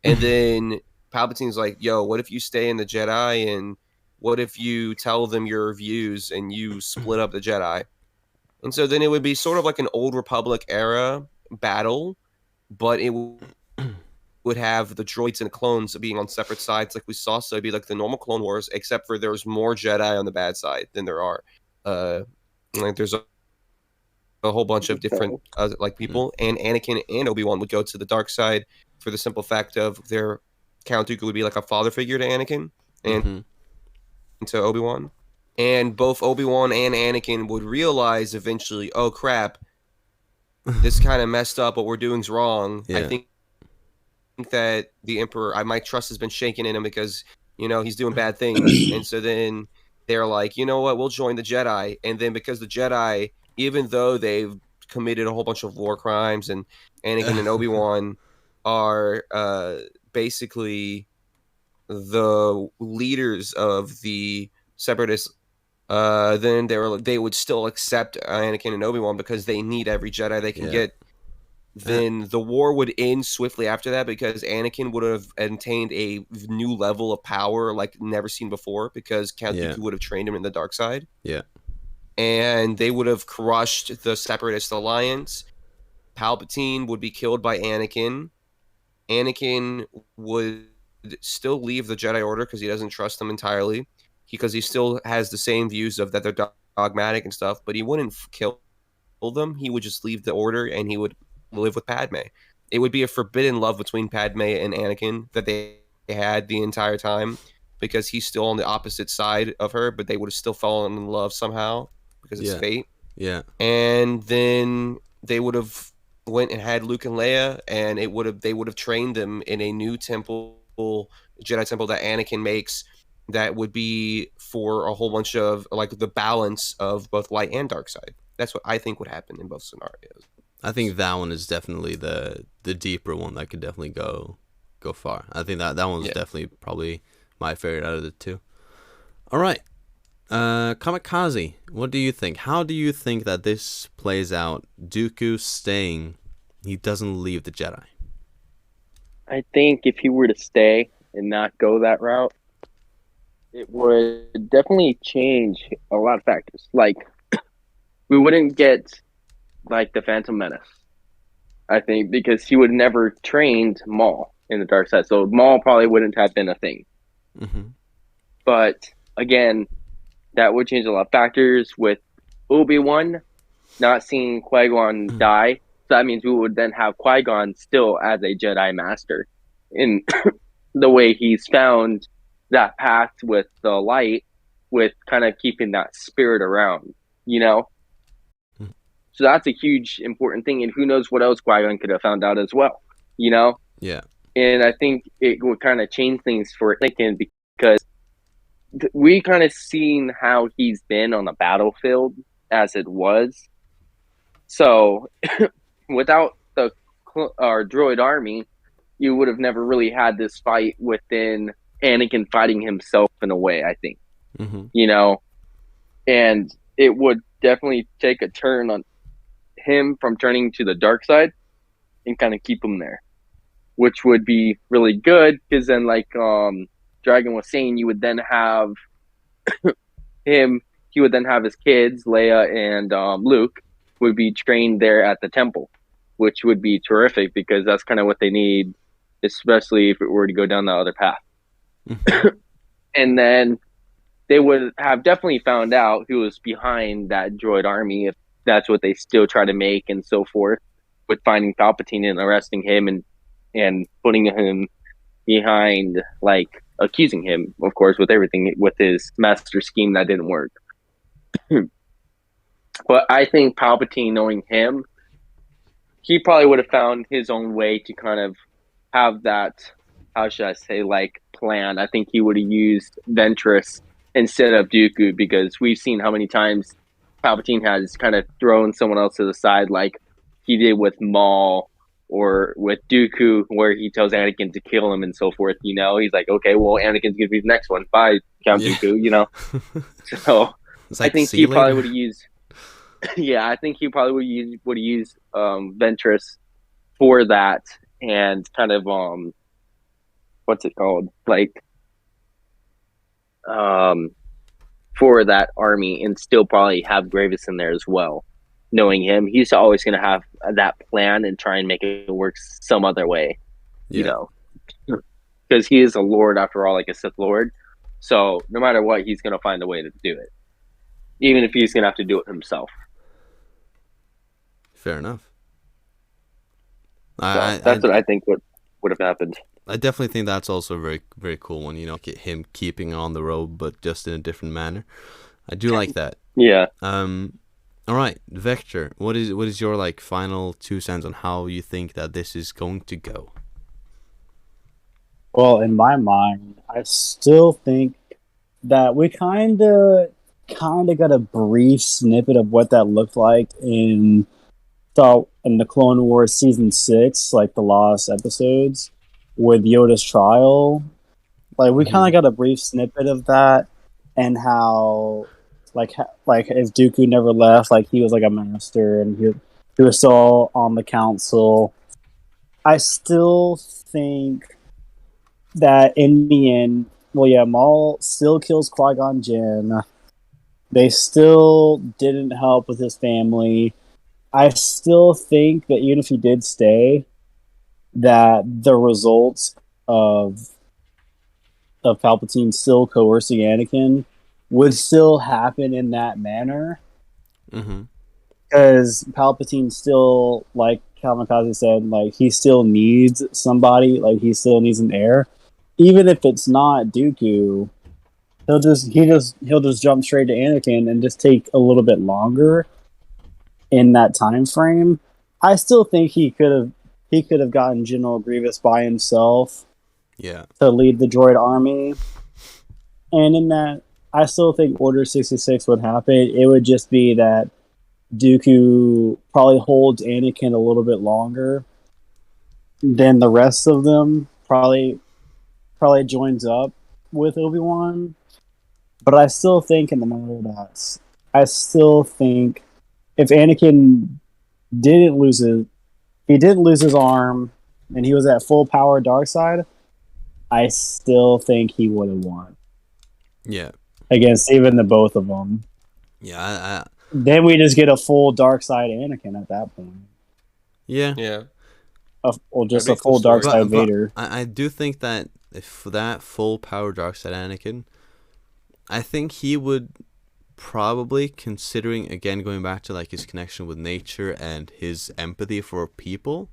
And then Palpatine's like, yo, what if you stay in the Jedi, and what if you tell them your views and you split up the Jedi? And so then it would be sort of like an Old Republic era battle, but it would have the droids and clones being on separate sides like we saw. So it'd be like the normal Clone Wars, except for there's more Jedi on the bad side than there are. Like there's a whole bunch of different like people, and Anakin and Obi-Wan would go to the dark side for the simple fact of their Count Dooku would be like a father figure to Anakin and to Obi-Wan. And both Obi-Wan and Anakin would realize eventually, oh crap, this kind of messed up, what we're doing's wrong. I think that the Emperor, my trust has been shaken in him because, you know, he's doing bad things. And so then they're like, you know what, we'll join the Jedi. And then because the Jedi, even though they've committed a whole bunch of war crimes, and Anakin and Obi-Wan are basically the leaders of the Separatists, then they would still accept Anakin and Obi-Wan because they need every Jedi they can get. Then the war would end swiftly after that because Anakin would have attained a new level of power like never seen before because Count Dooku would have trained him in the dark side. Yeah. And they would have crushed the Separatist alliance. Palpatine would be killed by Anakin. Anakin would still leave the Jedi Order because he doesn't trust them entirely, because he still has the same views of that they're dogmatic and stuff, but he wouldn't kill them. He would just leave the Order and he would live with Padme. It would be a forbidden love between Padme and Anakin that they had the entire time because he's still on the opposite side of her, but they would have still fallen in love somehow because it's fate. Yeah. And then they would have went and had Luke and Leia, and they would have trained them in a new temple, Jedi temple that Anakin makes, that would be for a whole bunch of like the balance of both light and dark side. That's what I think would happen in both scenarios. I think that one is definitely the deeper one that could definitely go far. I think that one's definitely probably my favorite out of the two. All right. Kamikaze, what do you think? How do you think that this plays out? Dooku staying, he doesn't leave the Jedi. I think if he were to stay and not go that route, it would definitely change a lot of factors. Like, we wouldn't get like the Phantom Menace, I think, because he would never trained Maul in the dark side, so Maul probably wouldn't have been a thing. But again, that would change a lot of factors with Obi-Wan not seeing Qui-Gon die. So that means we would then have Qui-Gon still as a Jedi Master in the way he's found that path with the light, with kind of keeping that spirit around, you know? So that's a huge important thing, and who knows what else Qui-Gon could have found out as well, you know? Yeah. And I think it would kind of change things for Anakin because we kind of seen how he's been on the battlefield as it was. So without our droid army, you would have never really had this fight within Anakin fighting himself in a way, I think. You know? And it would definitely take a turn on him from turning to the dark side and kind of keep him there, which would be really good because then, like Dragon was saying, you would then have he would then have his kids, Leia and Luke, would be trained there at the temple, which would be terrific because that's kind of what they need, especially if it were to go down the other path. And then they would have definitely found out who was behind that droid army, if that's what they still try to make and so forth, with finding Palpatine and arresting him and putting him behind, like accusing him, of course, with everything, with his master scheme that didn't work. But I think Palpatine, knowing him, he probably would have found his own way to kind of have that, how should I say, like plan. I think he would have used Ventress instead of Dooku, because we've seen how many times Palpatine has kind of thrown someone else to the side, like he did with Maul or with Dooku, where he tells Anakin to kill him and so forth. You know, he's like, okay, well, Anakin's gonna be the next one. Bye, Count Dooku. You know, so like, I think he probably would have used. Yeah, I think he probably would have used Ventress for that, and kind of what's it called? Like, for that army, and still probably have Grievous in there as well. Knowing him, he's always going to have that plan and try and make it work some other way, you Yeah. know, because he is a lord after all, like a Sith Lord. So no matter what, he's going to find a way to do it, even if he's going to have to do it himself. Fair enough. So that's what I think would have happened. I definitely think that's also a very, very cool one. Him keeping on the road, but just in a different manner. I do like that. Yeah. All right, Vector. What is your like final 2 cents on how you think that this is going to go? Well, in my mind, I still think that we kind of got a brief snippet of what that looked like in the Clone Wars season 6, like the lost episodes with Yoda's trial. Like we kind of got a brief snippet of that, and how like if Dooku never left, like he was like a master, and he was still on the council. I still think that in the end, well, yeah, Maul still kills Qui-Gon Jinn. They still didn't help with his family. I still think that even if he did stay, that the results of Palpatine still coercing Anakin would still happen in that manner. Mm-hmm. Because Palpatine still, like Kamikaze said, like he still needs somebody, like he still needs an heir. Even if it's not Dooku, he'll just jump straight to Anakin and just take a little bit longer in that time frame. I still think he could have gotten General Grievous by himself. Yeah. To lead the droid army. And in that, I still think Order 66 would happen. It would just be that Dooku probably holds Anakin a little bit longer than the rest of them. Probably joins up with Obi-Wan. But I still think in the matter that I still think if Anakin didn't lose his arm and he was at full power dark side, I still think he would have won. Yeah. Against even the both of them. Yeah. Then we just get a full dark side Anakin at that point. Yeah. Yeah. Just a full dark side Vader. I do think that if that full power dark side Anakin, I think he would probably, considering again going back to like his connection with nature and his empathy for people,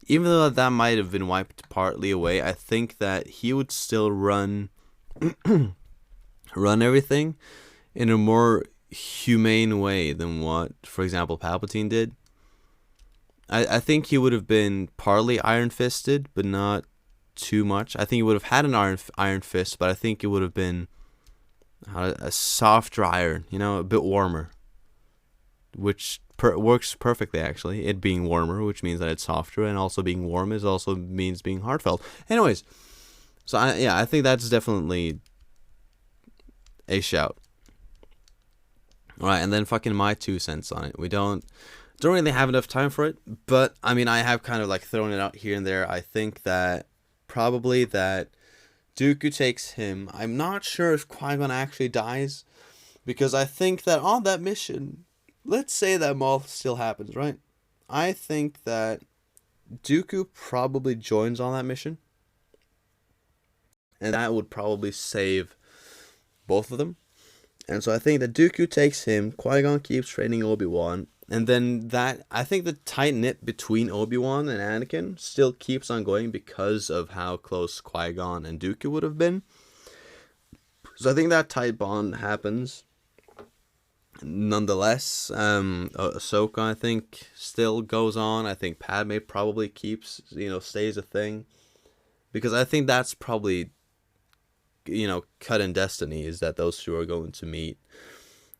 even though that might have been wiped partly away, I think that he would still run everything in a more humane way than what, for example, Palpatine did. I think he would have been partly iron-fisted, but not too much. I think he would have had an iron fist, but I think it would have been a softer iron, a bit warmer, which works perfectly, actually. It being warmer, which means that it's softer, and also being warm also means being heartfelt. Anyways, so I think that's definitely a shout. All right, and then fucking my 2 cents on it. We don't really have enough time for it, but I mean, I have kind of like thrown it out here and there. I think that probably that Dooku takes him. I'm not sure if Qui-Gon actually dies, because I think that on that mission, let's say that Maul still happens, right? I think that Dooku probably joins on that mission, and that would probably save both of them. And so I think that Dooku takes him, Qui-Gon keeps training Obi-Wan, and then that, I think the tight knit between Obi-Wan and Anakin still keeps on going because of how close Qui-Gon and Dooku would have been. So I think that tight bond happens. Nonetheless, Ahsoka, I think, still goes on. I think Padme probably keeps, stays a thing. Because I think that's probably, cut in destiny, is that those two are going to meet.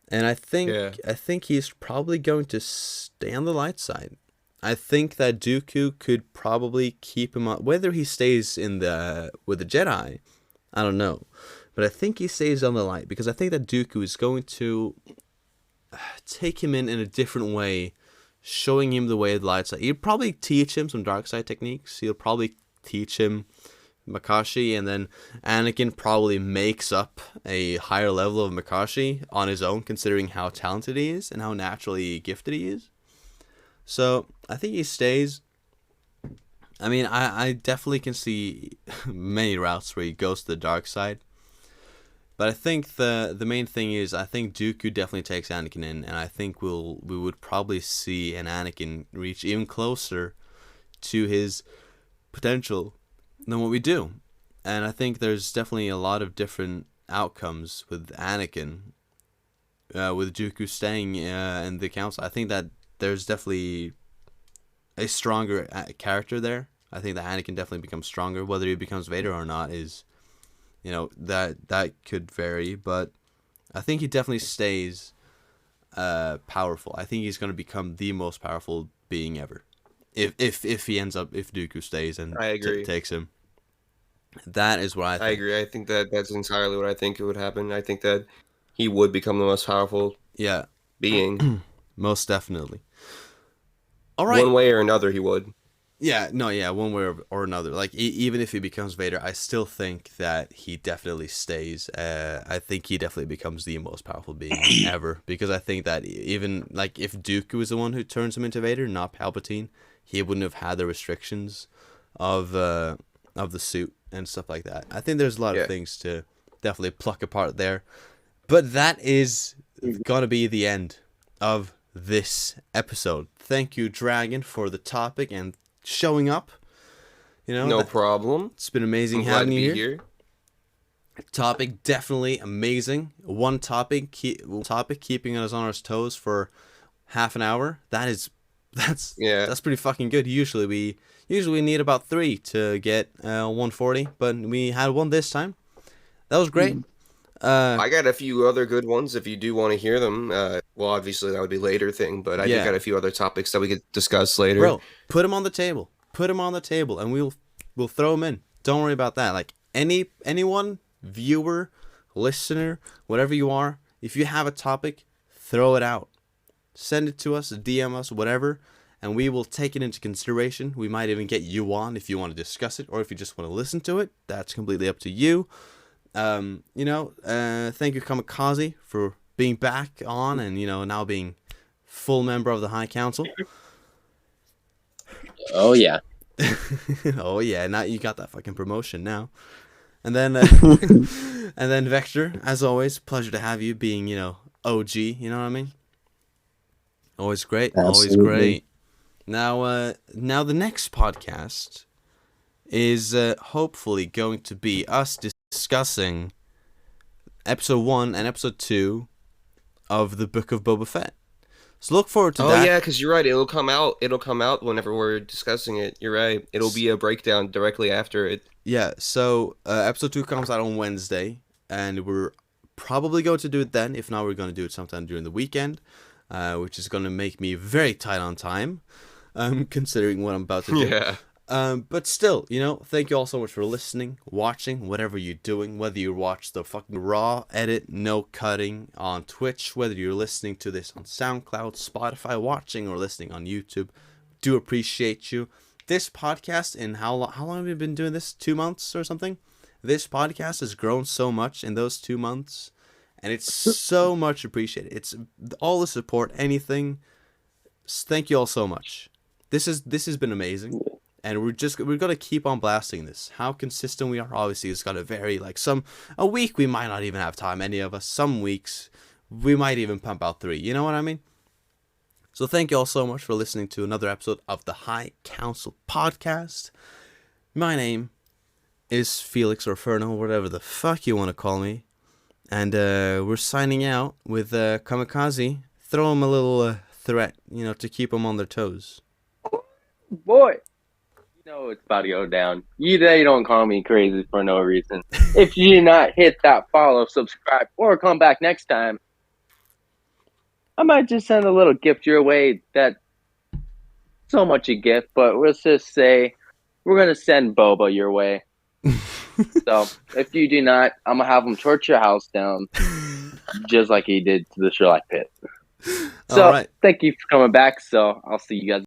And I think he's probably going to stay on the light side. I think that Dooku could probably keep him up. Whether he stays with the Jedi, I don't know. But I think he stays on the light, because I think that Dooku is going to take him in a different way, showing him the way of the light side. He'll probably teach him some dark side techniques. He'll probably teach him Makashi, and then Anakin probably makes up a higher level of Makashi on his own, considering how talented he is and how naturally gifted he is. So I think he stays. I mean, I definitely can see many routes where he goes to the dark side. But I think the main thing is, I think Dooku definitely takes Anakin in, and I think we would probably see an Anakin reach even closer to his potential than what we do. And I think there's definitely a lot of different outcomes with Anakin, with Dooku staying in the council. I think that there's definitely a stronger character there. I think that Anakin definitely becomes stronger. Whether he becomes Vader or not is, that could vary. But I think he definitely stays powerful. I think he's going to become the most powerful being ever. If Dooku stays and I agree. takes him. That is what I think. I agree. I think that's entirely what I think would happen. I think that he would become the most powerful being. Most definitely. All right. One way or another, he would. One way or another. Like, even if he becomes Vader, I still think that he definitely stays. I think he definitely becomes the most powerful being ever. Because I think that even, like, if Dooku is the one who turns him into Vader, not Palpatine, he wouldn't have had the restrictions of the suit and stuff like that. I think there's a lot of things to definitely pluck apart there. But that is gonna be the end of this episode. Thank you, Dragon, for the topic and showing up. No problem. It's been amazing having you here. Topic definitely amazing. One topic keeping us on our toes for half an hour. That's pretty fucking good. Usually we need about 3 to get 140, but we had one this time. That was great. I got a few other good ones if you do want to hear them. Well, obviously that would be a later thing, but I do got a few other topics that we could discuss later. Bro, put them on the table. And we'll throw them in. Don't worry about that. Like, anyone, viewer, listener, whatever you are, if you have a topic, throw it out. Send it to us, DM us, whatever, and we will take it into consideration. We might even get you on if you want to discuss it, or if you just want to listen to it. That's completely up to you. Thank you, Kamikaze, for being back on and, now being full member of the High Council. Oh, yeah. Oh, yeah. Now you got that fucking promotion now. And then, and then Vector, as always, pleasure to have you being, OG, you know what I mean? Always great. Absolutely. Always great. Now the next podcast is hopefully going to be us discussing episode 1 and episode 2 of the Book of Boba Fett. So look forward to that. Oh yeah, because you're right. It'll come out whenever we're discussing it. You're right. It'll be a breakdown directly after it. Yeah. So episode 2 comes out on Wednesday, and we're probably going to do it then. If not, we're going to do it sometime during the weekend, which is going to make me very tight on time, considering what I'm about to do. Yeah. But still, thank you all so much for listening, watching, whatever you're doing, whether you watch the fucking raw edit, no cutting on Twitch, whether you're listening to this on SoundCloud, Spotify, watching or listening on YouTube. Do appreciate you. This podcast, in how long have we been doing this? 2 months or something? This podcast has grown so much in those 2 months, and it's so much appreciated. It's all the support, anything. Thank you all so much. This has been amazing. And we're going to keep on blasting this. How consistent we are, obviously, is going to vary. Like, a week we might not even have time, any of us. Some weeks we might even pump out 3. You know what I mean? So thank you all so much for listening to another episode of the High Council Podcast. My name is Felix or Ferno, whatever the fuck you want to call me. And we're signing out with Kamikaze. Throw him a little threat, to keep them on their toes. Boy. It's about to go down. You don't call me crazy for no reason. If you do not hit that follow, subscribe, or come back next time, I might just send a little gift your way. That's so much a gift, but let's just say we're going to send Boba your way. So if you do not, I'm going to have him torch your house down just like he did to the Sherlock Pit. So thank you for coming back. So I'll see you guys.